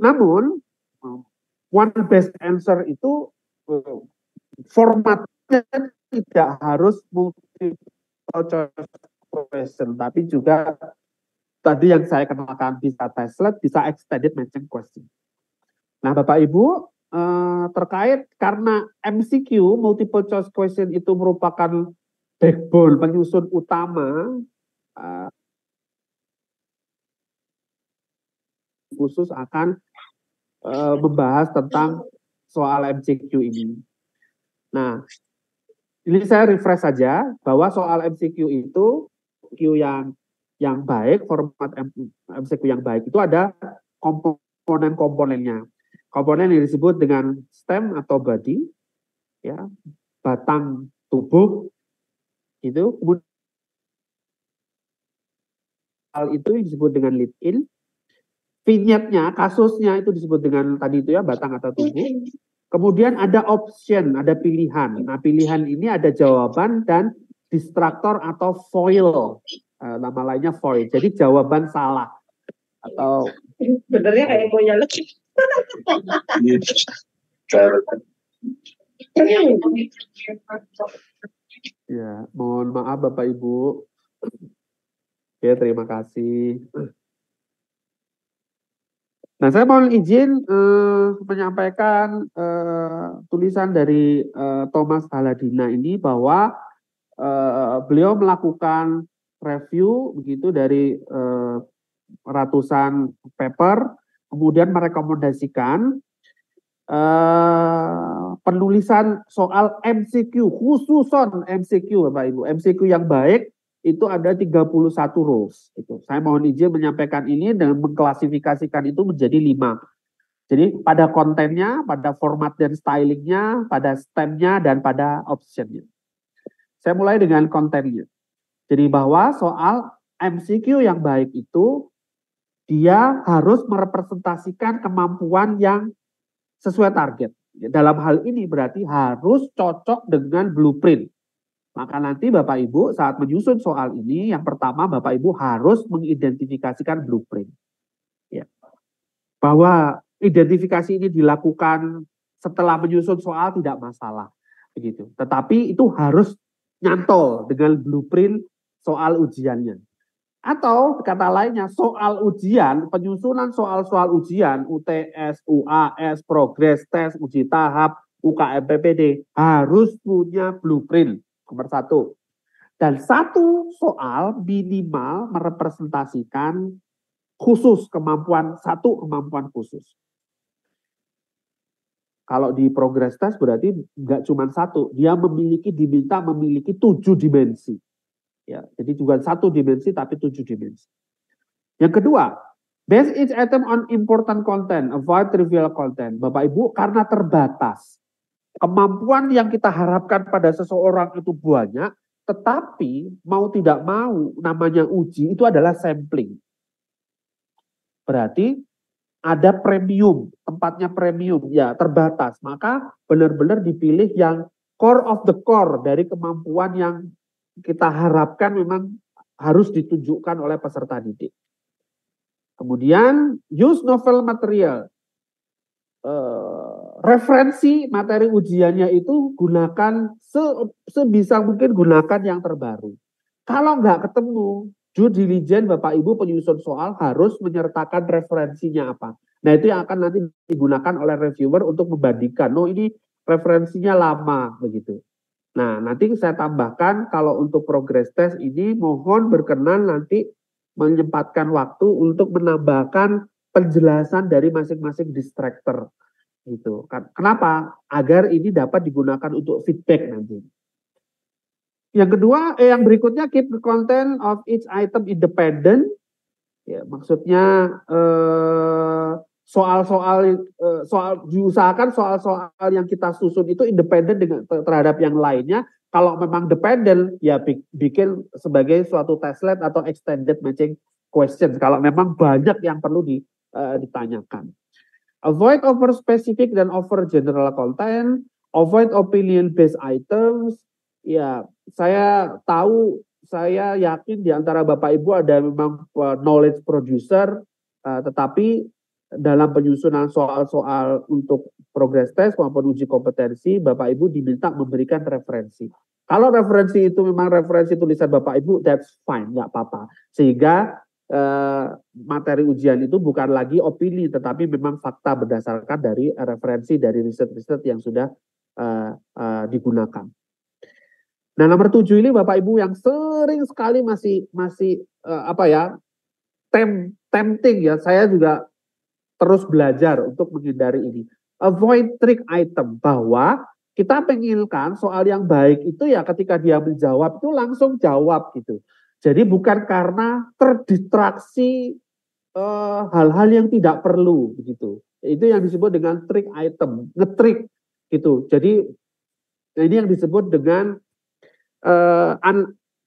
Namun one best answer itu formatnya tidak harus multiple choice question, tapi juga tadi yang saya kenalkan bisa testlet, bisa extended matching question. Nah, Bapak Ibu, terkait karena MCQ multiple choice question itu merupakan backbone penyusun utama khusus akan membahas tentang soal MCQ ini. Nah, ini saya refresh saja bahwa soal MCQ itu Q yang baik, format MCQ yang baik itu ada komponen-komponennya. Komponen yang disebut dengan stem atau body, ya, batang tubuh, itu kemudian hal itu disebut dengan lead in, vignette-nya, kasusnya itu disebut dengan tadi itu ya batang atau tubuh. Kemudian ada option, ada pilihan. Nah, pilihan ini ada jawaban dan distraktor atau foil. Nama lainnya foil. Jadi jawaban salah atau benernya kayak mau nyalek. Ya, mohon maaf Bapak Ibu. Ya, terima kasih. Nah, saya mohon izin menyampaikan tulisan dari Thomas Haladina ini bahwa beliau melakukan review begitu dari ratusan paper, kemudian merekomendasikan penulisan soal MCQ, khususon MCQ Bapak Ibu. MCQ yang baik itu ada 31 rules. Gitu. Saya mohon izin menyampaikan ini dan mengklasifikasikan itu menjadi 5. Jadi pada kontennya, pada format dan stylingnya, pada stemnya, dan pada optionnya. Saya mulai dengan kontennya. Jadi bahwa soal MCQ yang baik itu dia harus merepresentasikan kemampuan yang sesuai target. Dalam hal ini berarti harus cocok dengan blueprint. Maka nanti Bapak Ibu saat menyusun soal ini, yang pertama Bapak Ibu harus mengidentifikasikan blueprint. Ya. Bahwa identifikasi ini dilakukan setelah menyusun soal tidak masalah. Begitu. Tetapi itu harus nyantol dengan blueprint soal ujiannya. Atau kata lainnya soal ujian, penyusunan soal-soal ujian, UTS, UAS, progres, tes, uji tahap, UKM PPD harus punya blueprint. Nomor 1. Dan satu soal minimal merepresentasikan khusus satu kemampuan khusus. Kalau di progress test berarti nggak cuma satu, dia diminta memiliki 7 dimensi. Ya, jadi juga 1 dimensi tapi 7 dimensi. Yang kedua, base each item on important content, avoid trivial content. Bapak Ibu, karena terbatas, kemampuan yang kita harapkan pada seseorang itu banyak, tetapi mau tidak mau namanya uji itu adalah sampling. Berarti ada premium, tempatnya premium, ya terbatas. Maka benar-benar dipilih yang core of the core dari kemampuan yang kita harapkan memang harus ditunjukkan oleh peserta didik. Kemudian use novel material. Referensi materi ujiannya itu gunakan sebisa mungkin gunakan yang terbaru. Kalau nggak ketemu, due diligence Bapak Ibu penyusun soal harus menyertakan referensinya apa. Nah itu yang akan nanti digunakan oleh reviewer untuk membandingkan. Oh ini referensinya lama begitu. Nah nanti saya tambahkan kalau untuk progress test ini mohon berkenan nanti menyempatkan waktu untuk menambahkan penjelasan dari masing-masing distractor gitu kan. Kenapa? Agar ini dapat digunakan untuk feedback nanti. Yang kedua, yang berikutnya keep the content of each item independent. Ya, maksudnya diusahakan soal-soal yang kita susun itu independen terhadap yang lainnya. Kalau memang dependent, ya bikin sebagai suatu testlet atau extended matching questions. Kalau memang banyak yang perlu ditanyakan. Avoid over specific dan over general content. Avoid opinion based items. Ya, saya yakin di antara Bapak Ibu ada memang knowledge producer, tetapi dalam penyusunan soal-soal untuk progress test maupun uji kompetensi, Bapak Ibu diminta memberikan referensi. Kalau referensi itu memang referensi tulisan Bapak Ibu, that's fine, nggak apa-apa. Sehingga materi ujian itu bukan lagi opini, tetapi memang fakta berdasarkan dari referensi dari riset-riset yang sudah digunakan. Nah, nomor 7 ini Bapak Ibu yang sering sekali masih tempting ya. Saya juga terus belajar untuk menghindari ini. Avoid trick item, bahwa kita menginginkan soal yang baik itu ya ketika dia menjawab itu langsung jawab gitu. Jadi bukan karena terdistraksi hal-hal yang tidak perlu begitu. Itu yang disebut dengan trick item, ngetrik gitu. Jadi ini yang disebut dengan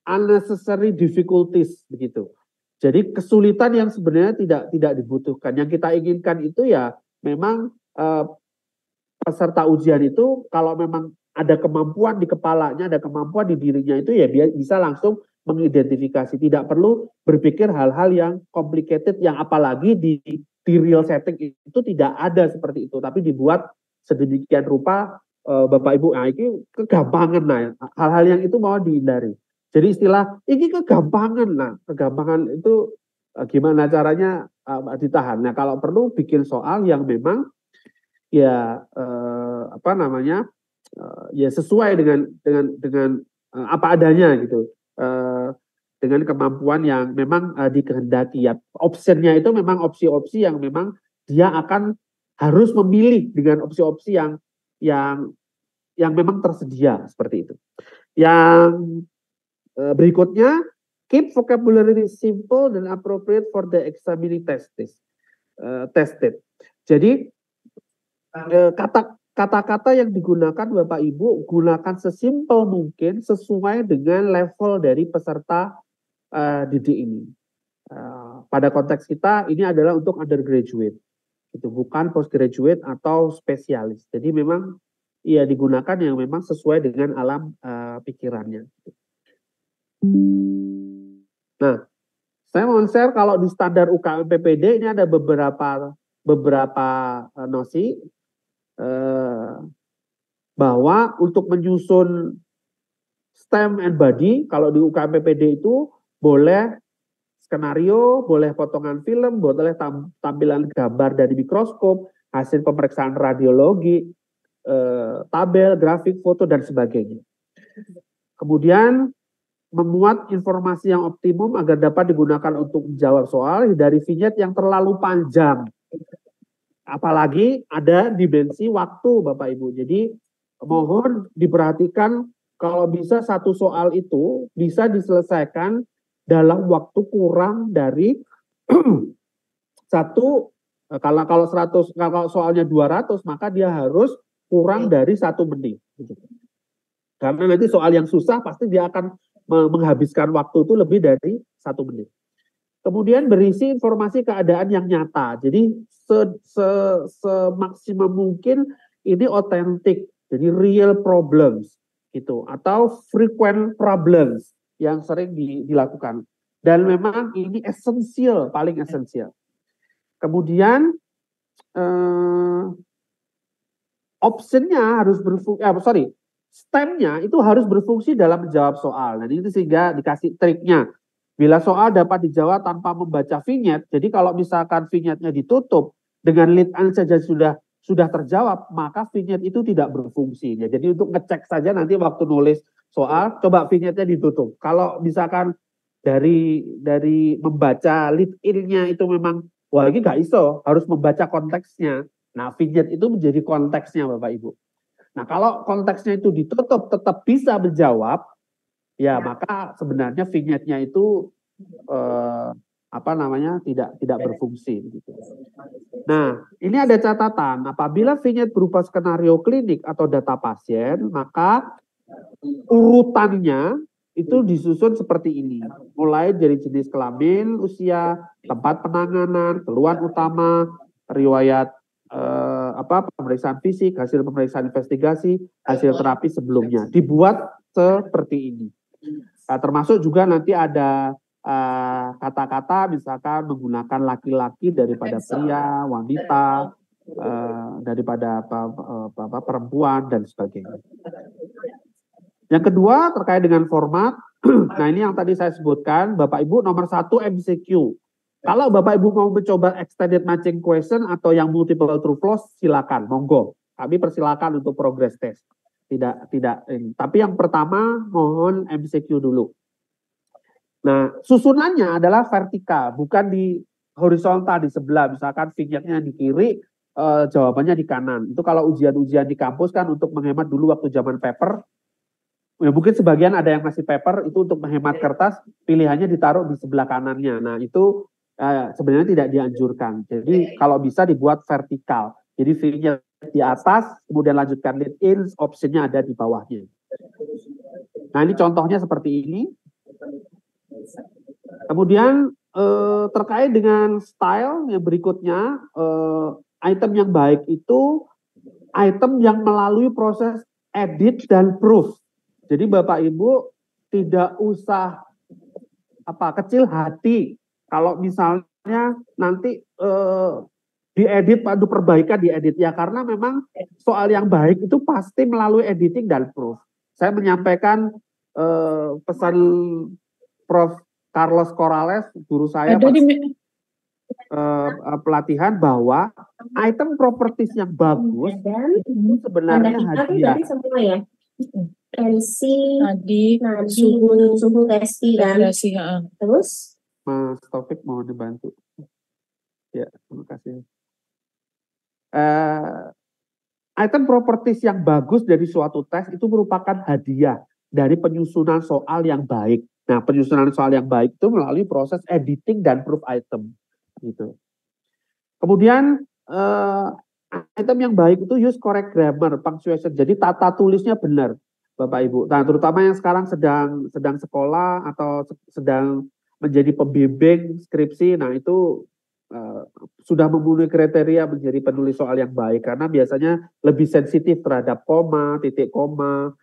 unnecessary difficulties begitu. Jadi kesulitan yang sebenarnya tidak dibutuhkan. Yang kita inginkan itu ya memang peserta ujian itu kalau memang ada kemampuan di kepalanya, ada kemampuan di dirinya itu ya bisa langsung mengidentifikasi. Tidak perlu berpikir hal-hal yang complicated, yang apalagi di real setting itu tidak ada seperti itu. Tapi dibuat sedemikian rupa Bapak Ibu, ini kegampangan. Nah, hal-hal yang itu mau dihindari. Jadi istilah ini kegampangan. Nah, kegampangan itu gimana caranya ditahan. Nah, kalau perlu bikin soal yang memang ya ya sesuai dengan apa adanya gitu. Dengan kemampuan yang memang dikehendaki ya. Optionnya itu memang opsi-opsi yang memang dia akan harus memilih dengan opsi-opsi yang memang tersedia seperti itu. Yang berikutnya, keep vocabulary simple dan appropriate for the examining tested. Jadi kata-kata yang digunakan Bapak Ibu gunakan sesimpel mungkin sesuai dengan level dari peserta didik ini. Pada konteks kita ini adalah untuk undergraduate, itu bukan postgraduate atau spesialis. Jadi memang ya digunakan yang memang sesuai dengan alam pikirannya. Nah, saya mau share kalau di standar UKM PPD ini ada beberapa nosi bahwa untuk menyusun stem and body, kalau di UKM PPD itu boleh skenario, boleh potongan film, boleh tampilan gambar dari mikroskop, hasil pemeriksaan radiologi, tabel, grafik, foto, dan sebagainya. Kemudian memuat informasi yang optimum agar dapat digunakan untuk menjawab soal dari vignette yang terlalu panjang. Apalagi ada dimensi waktu Bapak Ibu. Jadi mohon diperhatikan kalau bisa satu soal itu bisa diselesaikan dalam waktu kurang dari kalau soalnya 200 maka dia harus kurang dari 1 menit. Karena nanti soal yang susah pasti dia akan menghabiskan waktu itu lebih dari 1 menit. Kemudian berisi informasi keadaan yang nyata. Jadi semaksimum mungkin ini otentik. Jadi real problems gitu atau frequent problems yang sering dilakukan. Dan memang ini esensial, paling esensial. Kemudian optionnya harus berfungsi, stemnya itu harus berfungsi dalam menjawab soal. Dan itu sehingga dikasih triknya. Bila soal dapat dijawab tanpa membaca vignette, jadi kalau misalkan vignette-nya ditutup dengan lead-in saja sudah terjawab, maka vignette itu tidak berfungsi. Ya, jadi untuk ngecek saja nanti waktu nulis soal, coba vignette-nya ditutup. Kalau misalkan dari membaca lead-in-nya itu memang, wah ini nggak iso, harus membaca konteksnya. Nah, vignette itu menjadi konteksnya Bapak Ibu. Nah, kalau konteksnya itu ditutup tetap bisa menjawab, ya maka sebenarnya vignette-nya itu tidak berfungsi gitu. Nah, ini ada catatan, apabila vignette berupa skenario klinik atau data pasien, maka urutannya itu disusun seperti ini. Mulai dari jenis kelamin, usia, tempat penanganan, keluhan utama, riwayat pemeriksaan fisik, hasil pemeriksaan investigasi, hasil terapi sebelumnya. Dibuat seperti ini. Nah, termasuk juga nanti ada kata-kata misalkan menggunakan laki-laki daripada pria, wanita, daripada perempuan dan sebagainya. Yang kedua terkait dengan format. Nah ini yang tadi saya sebutkan, Bapak Ibu nomor 1 MCQ. Kalau Bapak Ibu mau mencoba extended matching question atau yang multiple true false, silakan, monggo. Kami persilakan untuk progress test. Tidak ini. Tapi yang pertama mohon MCQ dulu. Nah susunannya adalah vertikal, bukan di horizontal di sebelah. Misalkan vignette-nya di kiri, jawabannya di kanan. Itu kalau ujian-ujian di kampus kan untuk menghemat dulu waktu zaman paper. Ya, mungkin sebagian ada yang masih paper, itu untuk menghemat kertas, pilihannya ditaruh di sebelah kanannya. Nah itu sebenarnya tidak dianjurkan. Jadi kalau bisa dibuat vertikal. Jadi V-nya di atas, kemudian lanjutkan lead in, optionnya ada di bawahnya. Nah ini contohnya seperti ini. Kemudian terkait dengan style yang berikutnya, item yang baik itu item yang melalui proses edit dan proof. Jadi Bapak Ibu tidak usah kecil hati kalau misalnya nanti diedit, aduh perbaikan diedit ya, karena memang soal yang baik itu pasti melalui editing dan proof. Saya menyampaikan pesan Prof. Carlos Corrales, guru saya pelatihan, bahwa item properties yang bagus itu sebenarnya hadiah. Tensi, nadi, suhu resi kan. Terus? Mas Taufik mohon dibantu. Ya, terima kasih. Item properties yang bagus dari suatu tes itu merupakan hadiah dari penyusunan soal yang baik. Nah, penyusunan soal yang baik itu melalui proses editing dan proof item. Gitu. Kemudian item yang baik itu use correct grammar, punctuation. Jadi tata tulisnya benar. Bapak Ibu. Nah, terutama yang sekarang sedang sekolah atau sedang menjadi pembimbing skripsi, nah itu sudah memenuhi kriteria menjadi penulis soal yang baik, karena biasanya lebih sensitif terhadap koma, titik koma,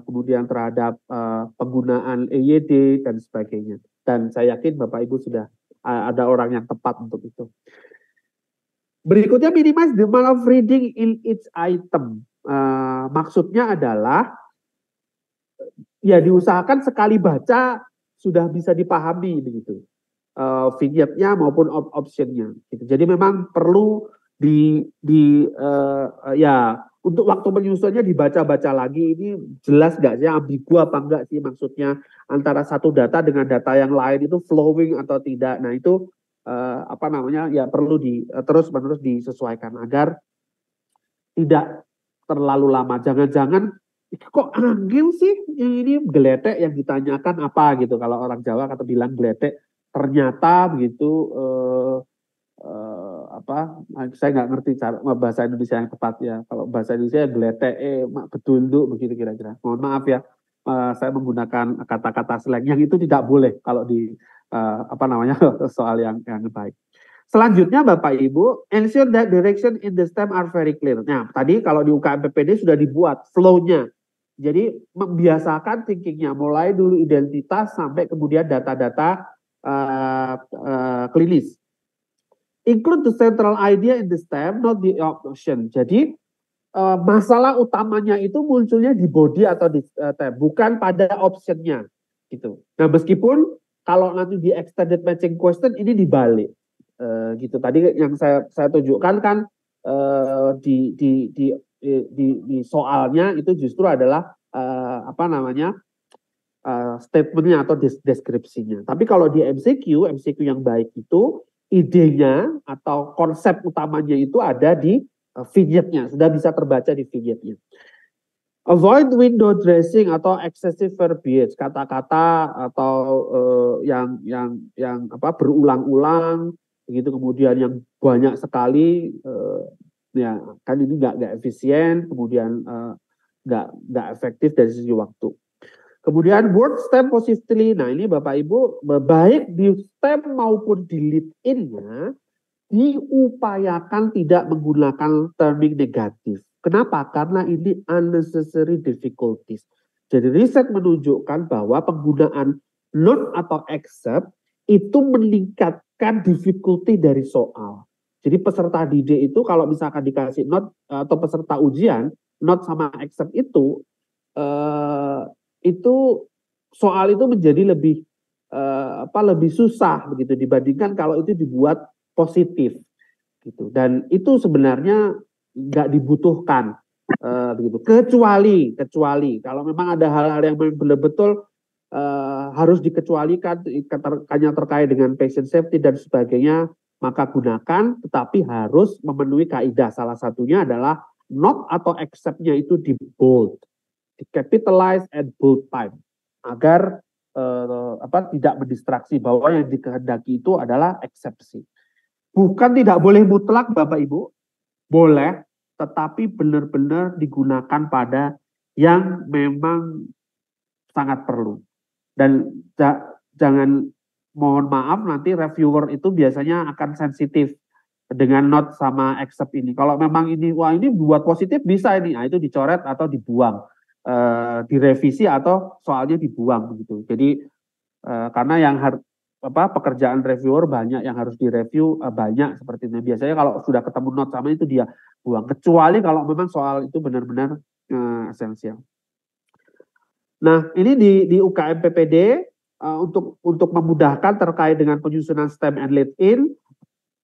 kemudian terhadap penggunaan EYD dan sebagainya. Dan saya yakin Bapak Ibu sudah ada orang yang tepat untuk itu. Berikutnya, minimize the amount of reading in each item. Maksudnya adalah ya diusahakan sekali baca sudah bisa dipahami begitu, vignette-nya maupun option-nya. Gitu. Jadi memang perlu ya untuk waktu penyusunnya dibaca-baca lagi, ini jelas nggak sih, ambigu apa enggak sih maksudnya antara satu data dengan data yang lain itu flowing atau tidak. Nah itu ya perlu terus-menerus disesuaikan agar tidak terlalu lama. Jangan-jangan kok anggil sih ini geletek yang ditanyakan apa gitu, kalau orang Jawa kata bilang geletek, ternyata begitu saya nggak ngerti cara bahasa Indonesia yang tepat ya. Kalau bahasa Indonesia geletek betul begitu kira-kira. Mohon maaf ya, saya menggunakan kata-kata slang yang itu tidak boleh kalau di soal yang baik. Selanjutnya Bapak Ibu, ensure that direction in the STEM are very clear. Nah, tadi kalau di UKM PPD sudah dibuat flow-nya. Jadi membiasakan thinkingnya, mulai dulu identitas sampai kemudian data-data klinis. Include the central idea in the STEM, not the option. Jadi masalah utamanya itu munculnya di body atau di tab, bukan pada optionnya. Gitu. Nah, meskipun kalau nanti di extended matching question ini dibalik. Gitu. Tadi yang saya tunjukkan kan di soalnya itu justru adalah statementnya atau deskripsinya. Tapi kalau di MCQ yang baik itu idenya atau konsep utamanya itu ada di vignette-nya, sudah bisa terbaca di vignette-nya. Avoid window dressing atau excessive verbiage, kata-kata atau yang berulang-ulang begitu, kemudian yang banyak sekali, ya kan ini nggak efisien, kemudian nggak efektif dari sisi waktu. Kemudian word stem positively. Nah ini Bapak Ibu, baik di stem maupun di lead in-nya diupayakan tidak menggunakan terming negatif. Kenapa? Karena ini unnecessary difficulties. Jadi riset menunjukkan bahwa penggunaan not atau except itu meningkatkan difficulty dari soal. Jadi peserta didik itu kalau misalkan dikasih not atau peserta ujian, not sama except itu itu soal itu menjadi lebih lebih susah begitu dibandingkan kalau itu dibuat positif gitu. Dan itu sebenarnya nggak dibutuhkan begitu. Kecuali kalau memang ada hal-hal yang betul-betul harus dikecualikan hanya terkait dengan patient safety dan sebagainya, maka gunakan, tetapi harus memenuhi kaidah. Salah satunya adalah not atau except-nya itu di bold, di capitalize and bold time, agar tidak mendistraksi bahwa yang dikehendaki itu adalah eksepsi. Bukan tidak boleh mutlak Bapak Ibu, boleh, tetapi benar-benar digunakan pada yang memang sangat perlu. Dan jangan, mohon maaf, nanti reviewer itu biasanya akan sensitif dengan not sama accept ini. Kalau memang ini, wah ini buat positif bisa ini, nah itu dicoret atau dibuang, direvisi atau soalnya dibuang begitu. Jadi karena yang pekerjaan reviewer banyak yang harus direview, banyak seperti itu. Biasanya kalau sudah ketemu not sama itu dia buang. Kecuali kalau memang soal itu benar-benar esensial. Nah, ini di UKM PPD untuk memudahkan terkait dengan penyusunan STEM and lead-in,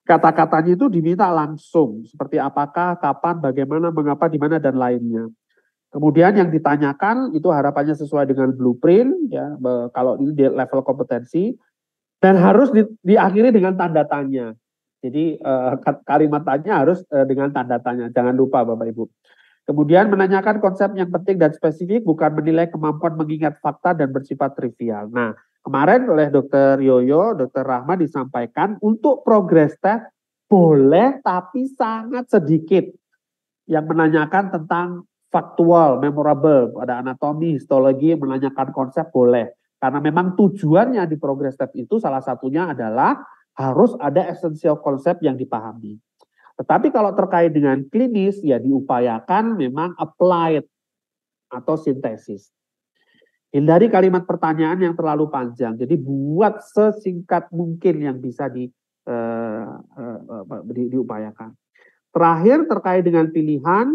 kata-katanya itu diminta langsung, seperti apakah, kapan, bagaimana, mengapa, di mana, dan lainnya. Kemudian yang ditanyakan itu harapannya sesuai dengan blueprint, ya, kalau ini di level kompetensi, dan harus diakhiri dengan tanda tanya. Jadi kalimat tanya harus dengan tanda tanya, jangan lupa Bapak Ibu. Kemudian menanyakan konsep yang penting dan spesifik, bukan menilai kemampuan mengingat fakta dan bersifat trivial. Nah, kemarin oleh Dr. Yoyo, Dr. Rahma disampaikan untuk progress test boleh tapi sangat sedikit yang menanyakan tentang faktual, memorable, pada anatomi, histologi, menanyakan konsep boleh. Karena memang tujuannya di progress test itu salah satunya adalah harus ada essential konsep yang dipahami. Tetapi kalau terkait dengan klinis, ya diupayakan memang applied atau sintesis. Hindari kalimat pertanyaan yang terlalu panjang. Jadi buat sesingkat mungkin yang bisa diupayakan. Terakhir terkait dengan pilihan.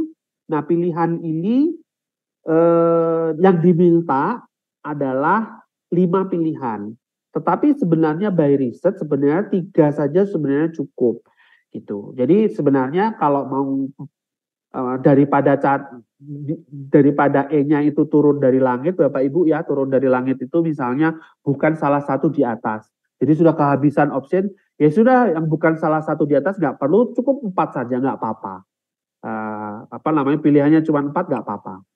Nah, pilihan ini yang diminta adalah 5 pilihan. Tetapi sebenarnya by riset sebenarnya 3 saja sebenarnya cukup. Gitu. Jadi sebenarnya kalau mau daripada E-nya itu turun dari langit, Bapak Ibu ya, turun dari langit itu misalnya bukan salah satu di atas. Jadi sudah kehabisan option, ya sudah yang bukan salah satu di atas nggak perlu, cukup 4 saja nggak apa-apa. Pilihannya cuma 4 nggak apa-apa.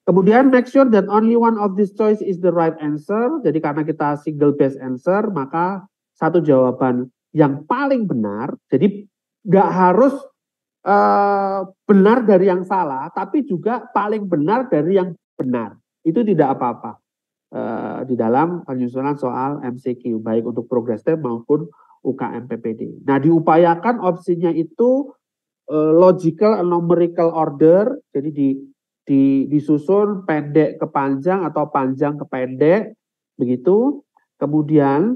Kemudian make sure that only one of this choice is the right answer. Jadi karena kita single best answer, maka satu jawaban yang paling benar. Jadi nggak harus benar dari yang salah, tapi juga paling benar dari yang benar. Itu tidak apa-apa di dalam penyusunan soal MCQ, baik untuk progress test maupun UKM PPD. Nah, diupayakan opsinya itu logical and numerical order, jadi disusun pendek ke panjang atau panjang ke pendek, begitu. Kemudian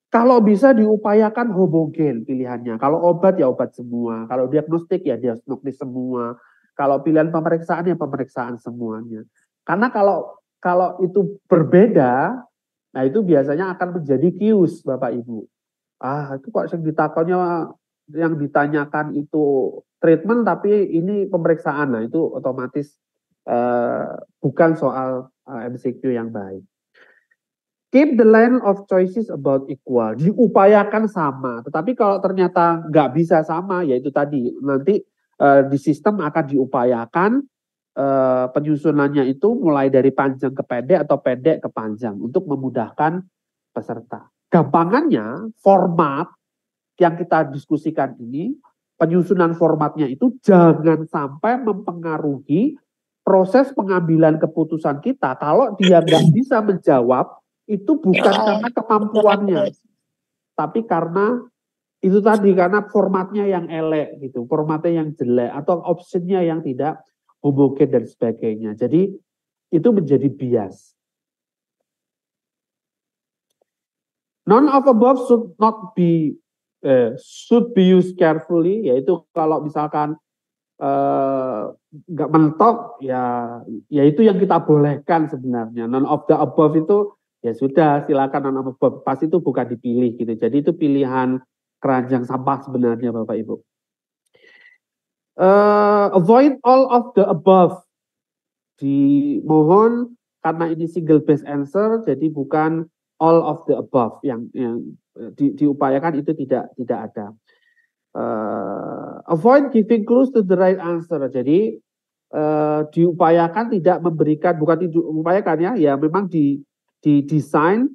kalau bisa diupayakan homogen pilihannya. Kalau obat ya obat semua. Kalau diagnostik ya diagnostik semua. Kalau pilihan pemeriksaan ya pemeriksaan semuanya. Karena kalau itu berbeda, nah itu biasanya akan menjadi kius Bapak Ibu. Itu kok yang ditanyakan itu treatment tapi ini pemeriksaan. Nah itu otomatis bukan soal MCQ yang baik. Keep the line of choices about equal. Diupayakan sama. Tetapi kalau ternyata nggak bisa sama, yaitu tadi. Nanti di sistem akan diupayakan penyusunannya itu mulai dari panjang ke pendek atau pendek ke panjang. Untuk memudahkan peserta. Gampangannya, format yang kita diskusikan ini, penyusunan formatnya itu jangan sampai mempengaruhi proses pengambilan keputusan kita. Kalau dia nggak bisa menjawab, itu bukan karena kemampuannya, tapi karena itu tadi, karena formatnya yang elek gitu, formatnya yang jelek atau optionnya yang tidak homogen dan sebagainya. Jadi itu menjadi bias. None of above should be used carefully, yaitu kalau misalkan nggak mentok, ya itu yang kita bolehkan sebenarnya. None of the above itu ya sudah, silakan none of the above. Pas itu bukan dipilih gitu. Jadi itu pilihan keranjang sampah sebenarnya Bapak Ibu. Avoid all of the above. Dimohon karena ini single base answer, jadi bukan all of the above yang diupayakan itu tidak ada. Avoid giving clues to the right answer. Jadi diupayakan tidak memberikan, bukan diupayakan ya memang didesain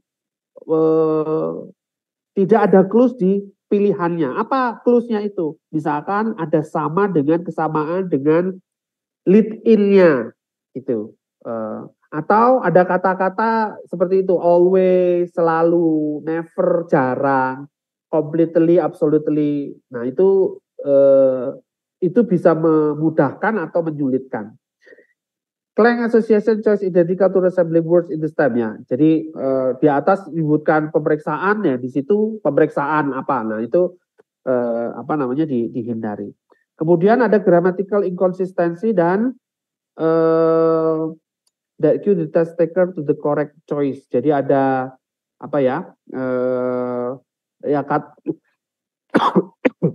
tidak ada clues di pilihannya. Apa cluesnya itu? Misalkan ada sama dengan kesamaan dengan lead in-nya gitu. Atau ada kata-kata seperti itu, always, selalu, never, jarang, completely, absolutely. Nah itu bisa memudahkan atau menyulitkan. Clang association choice identical to resembling words in the stem ya. Jadi di atas disebutkan pemeriksaan ya, di situ pemeriksaan apa. Nah itu dihindari. Kemudian ada grammatical inconsistency dan that cue the test taker to the correct choice. Jadi ada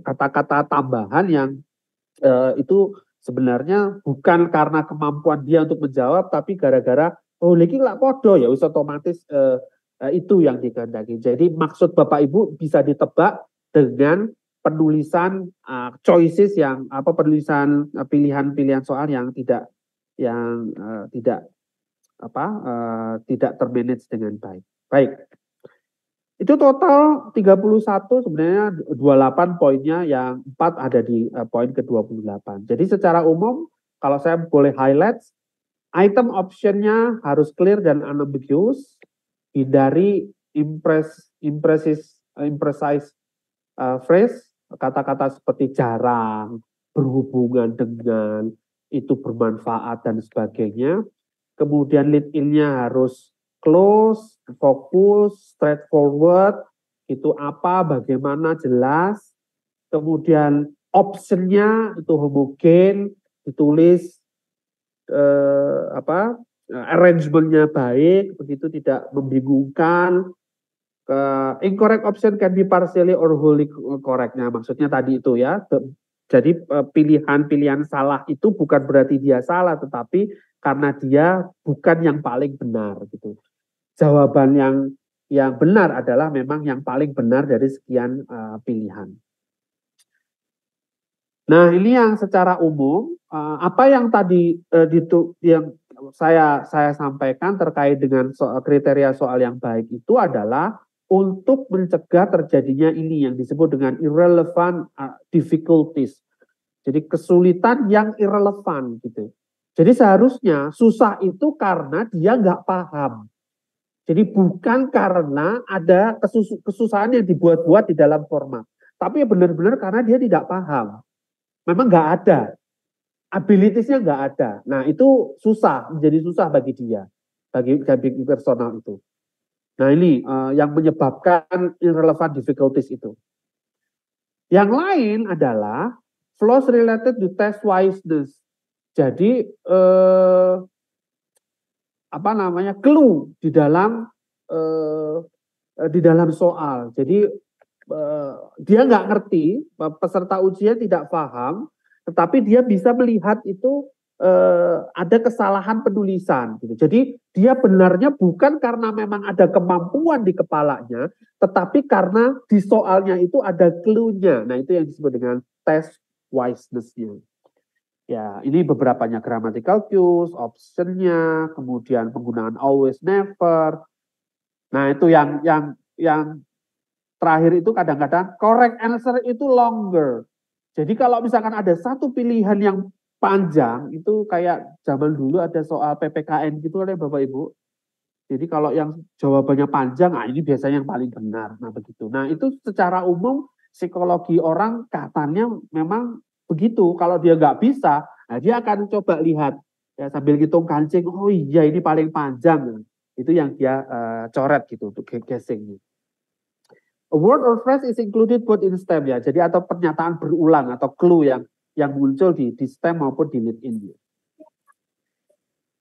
kata-kata tambahan yang itu sebenarnya bukan karena kemampuan dia untuk menjawab, tapi gara-gara lagi lah podo ya, otomatis itu yang dikehendaki. Jadi maksud Bapak Ibu bisa ditebak dengan penulisan choices yang penulisan pilihan-pilihan soal yang tidak termanage dengan baik. Baik. Itu total 31, sebenarnya 28 poinnya, yang 4 ada di poin ke-28. Jadi secara umum kalau saya boleh highlight, item optionnya harus clear dan unambiguous, hindari imprecise phrase, kata-kata seperti jarang, berhubungan dengan, itu bermanfaat dan sebagainya. Kemudian lead in-nya harus close, fokus, straightforward, itu apa, bagaimana, jelas. Kemudian option-nya itu homogen, ditulis arrangement-nya baik, begitu tidak membingungkan. Incorrect option can be partially or wholly correct. Nah, maksudnya tadi itu ya. Jadi pilihan-pilihan salah itu bukan berarti dia salah, tetapi karena dia bukan yang paling benar gitu. Jawaban yang benar adalah memang yang paling benar dari sekian pilihan. Nah, ini yang secara umum apa yang tadi yang saya sampaikan terkait dengan kriteria soal yang baik itu adalah untuk mencegah terjadinya ini yang disebut dengan irrelevant difficulties. Jadi kesulitan yang irrelevant gitu. Jadi seharusnya susah itu karena dia nggak paham. Jadi bukan karena ada kesusahan yang dibuat-buat di dalam format. Tapi benar-benar karena dia tidak paham. Memang nggak ada. Abilitiesnya nggak ada. Nah itu susah, menjadi susah bagi dia. Bagi personal itu. Nah ini yang menyebabkan irrelevant difficulties itu. Yang lain adalah flaws related to test wiseness. Jadi clue di dalam soal. Jadi dia nggak ngerti, peserta ujian tidak paham, tetapi dia bisa melihat itu ada kesalahan penulisan. Gitu. Jadi dia benarnya bukan karena memang ada kemampuan di kepalanya, tetapi karena di soalnya itu ada clue-nya. Nah itu yang disebut dengan test wiseness-nya. Ya, ini beberapanya grammatical cues, option-nya, kemudian penggunaan always, never. Nah, itu yang terakhir itu kadang-kadang correct answer itu longer. Jadi kalau misalkan ada satu pilihan yang panjang, itu kayak zaman dulu ada soal PPKN gitu oleh Bapak Ibu. Jadi kalau yang jawabannya panjang, ini biasanya yang paling benar. Nah, begitu. Nah, itu secara umum psikologi orang katanya memang begitu. Kalau dia nggak bisa, nah dia akan coba lihat ya sambil hitung kancing. Oh iya ini paling panjang. Itu yang dia coret gitu untuk guessing. A word or phrase is included both in STEM ya. Jadi atau pernyataan berulang atau clue yang yang muncul di STEM maupun di LinkedIn.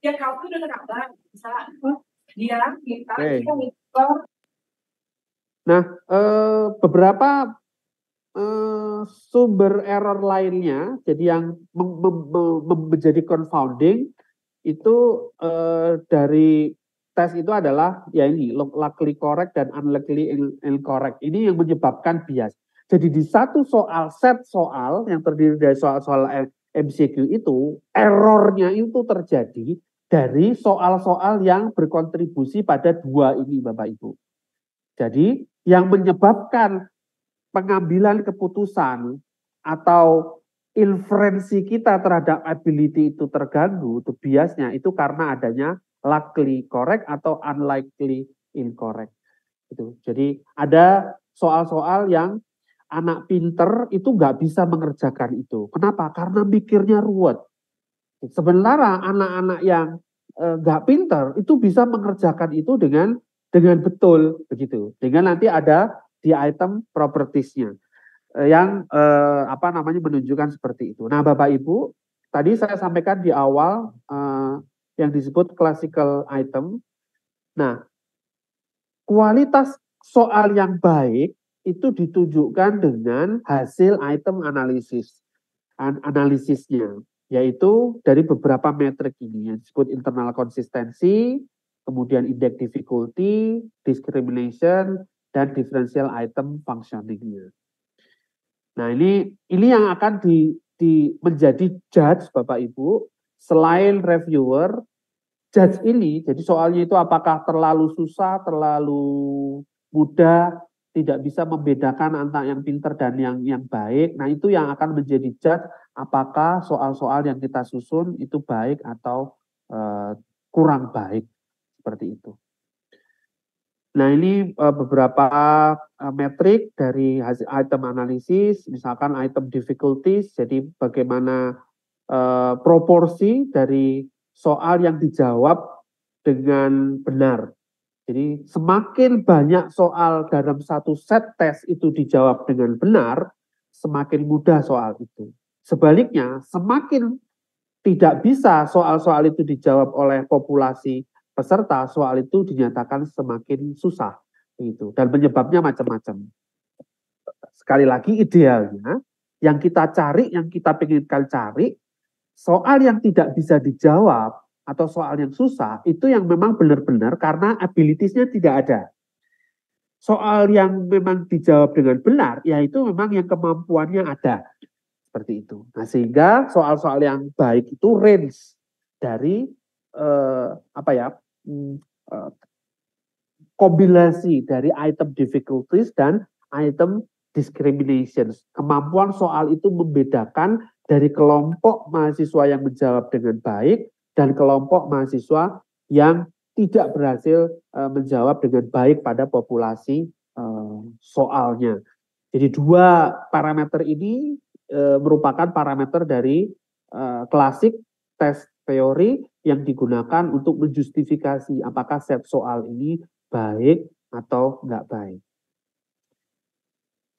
Ya kalau itu udah tergambar, misalnya dia minta Oke. kita minta Nah, beberapa sumber error lainnya, jadi yang menjadi confounding itu dari tes itu adalah ya ini luckily correct dan unluckily incorrect. Ini yang menyebabkan bias. Jadi di satu set soal yang terdiri dari soal-soal MCQ itu, errornya itu terjadi dari soal-soal yang berkontribusi pada dua ini Bapak Ibu. Jadi yang menyebabkan pengambilan keputusan atau inferensi kita terhadap ability itu terganggu, itu biasnya itu karena adanya luckily correct atau unlikely incorrect. Gitu. Jadi ada soal-soal yang anak pinter itu nggak bisa mengerjakan itu. Kenapa? Karena mikirnya ruwet. Sementara anak-anak yang nggak pinter itu bisa mengerjakan itu dengan betul begitu. Dengan nanti ada di item propertiesnya yang menunjukkan seperti itu. Nah, Bapak Ibu, tadi saya sampaikan di awal yang disebut classical item. Nah, kualitas soal yang baik itu ditunjukkan dengan hasil item analisisnya, yaitu dari beberapa metrik ini yang disebut internal konsistensi, kemudian index difficulty, discrimination, dan differential item functioning-nya. Nah, ini yang akan menjadi judge Bapak Ibu, selain reviewer, judge ini, jadi soalnya itu apakah terlalu susah, terlalu mudah, tidak bisa membedakan antara yang pinter dan yang baik. Nah, itu yang akan menjadi judge apakah soal-soal yang kita susun itu baik atau kurang baik, seperti itu. Nah, ini beberapa metrik dari hasil item analisis, misalkan item difficulties, jadi bagaimana proporsi dari soal yang dijawab dengan benar. Jadi semakin banyak soal dalam satu set tes itu dijawab dengan benar, semakin mudah soal itu. Sebaliknya, semakin tidak bisa soal-soal itu dijawab oleh populasi peserta, soal itu dinyatakan semakin susah, gitu. Dan penyebabnya macam-macam. Sekali lagi idealnya yang kita cari, yang kita inginkan cari, soal yang tidak bisa dijawab atau soal yang susah itu yang memang benar-benar karena abilities-nya tidak ada. Soal yang memang dijawab dengan benar, yaitu memang yang kemampuannya ada. Seperti itu. Nah, sehingga soal-soal yang baik itu range dari kombinasi dari item difficulties dan item discriminations. Kemampuan soal itu membedakan dari kelompok mahasiswa yang menjawab dengan baik dan kelompok mahasiswa yang tidak berhasil menjawab dengan baik pada populasi soalnya. Jadi dua parameter ini merupakan parameter dari klasik tes teori yang digunakan untuk menjustifikasi apakah set soal ini baik atau enggak baik.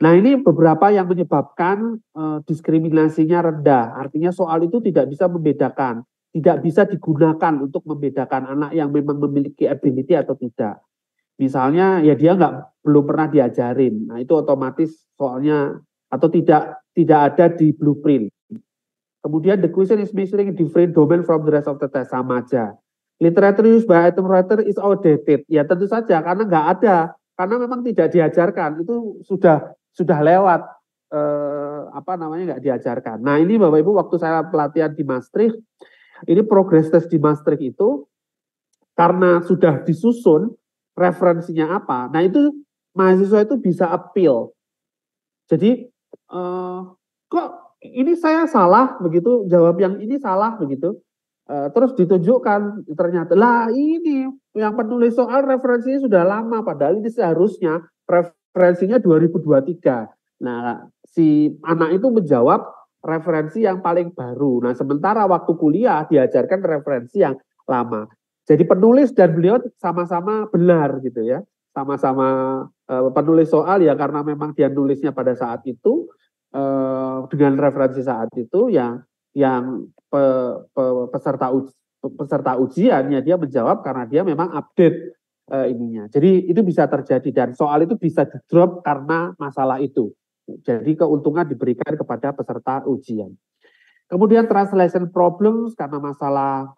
Nah, ini beberapa yang menyebabkan diskriminasinya rendah. Artinya soal itu tidak bisa membedakan, tidak bisa digunakan untuk membedakan anak yang memang memiliki ability atau tidak. Misalnya ya dia belum pernah diajarin. Nah, itu otomatis soalnya atau tidak ada di blueprint. Kemudian the question is measuring different domain from the rest of the test, sama aja. Literature used by item writer is outdated. Ya tentu saja karena nggak ada, karena memang tidak diajarkan. Itu sudah lewat nggak diajarkan. Nah, ini Bapak Ibu waktu saya pelatihan di Maastricht, ini progress test di Maastricht itu karena sudah disusun referensinya apa. Nah, itu mahasiswa itu bisa appeal. Jadi kok ini saya salah begitu, jawab yang ini salah begitu. Terus ditunjukkan ternyata lah ini yang penulis soal referensinya sudah lama, padahal ini seharusnya referensinya 2023. Nah, si anak itu menjawab referensi yang paling baru. Nah, sementara waktu kuliah diajarkan referensi yang lama. Jadi penulis dan beliau sama-sama benar gitu ya. Sama-sama penulis soal ya karena memang dia nulisnya pada saat itu dengan referensi saat itu yang peserta ujiannya dia menjawab karena dia memang update ininya. Jadi itu bisa terjadi dan soal itu bisa di-drop karena masalah itu. Jadi keuntungan diberikan kepada peserta ujian. Kemudian translation problems karena masalah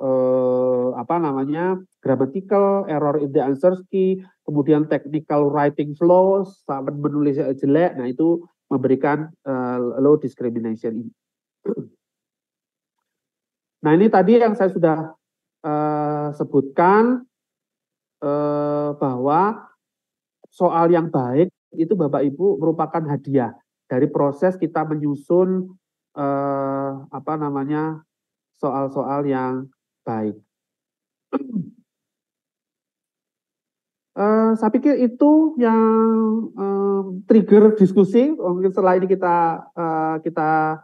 grammatical error in the answer key, kemudian technical writing flaws, sama menulis jelek, nah itu memberikan low discrimination. Nah ini tadi yang saya sudah sebutkan bahwa soal yang baik itu Bapak Ibu merupakan hadiah dari proses kita menyusun soal-soal yang baik. Saya pikir itu yang trigger diskusi. Mungkin setelah ini kita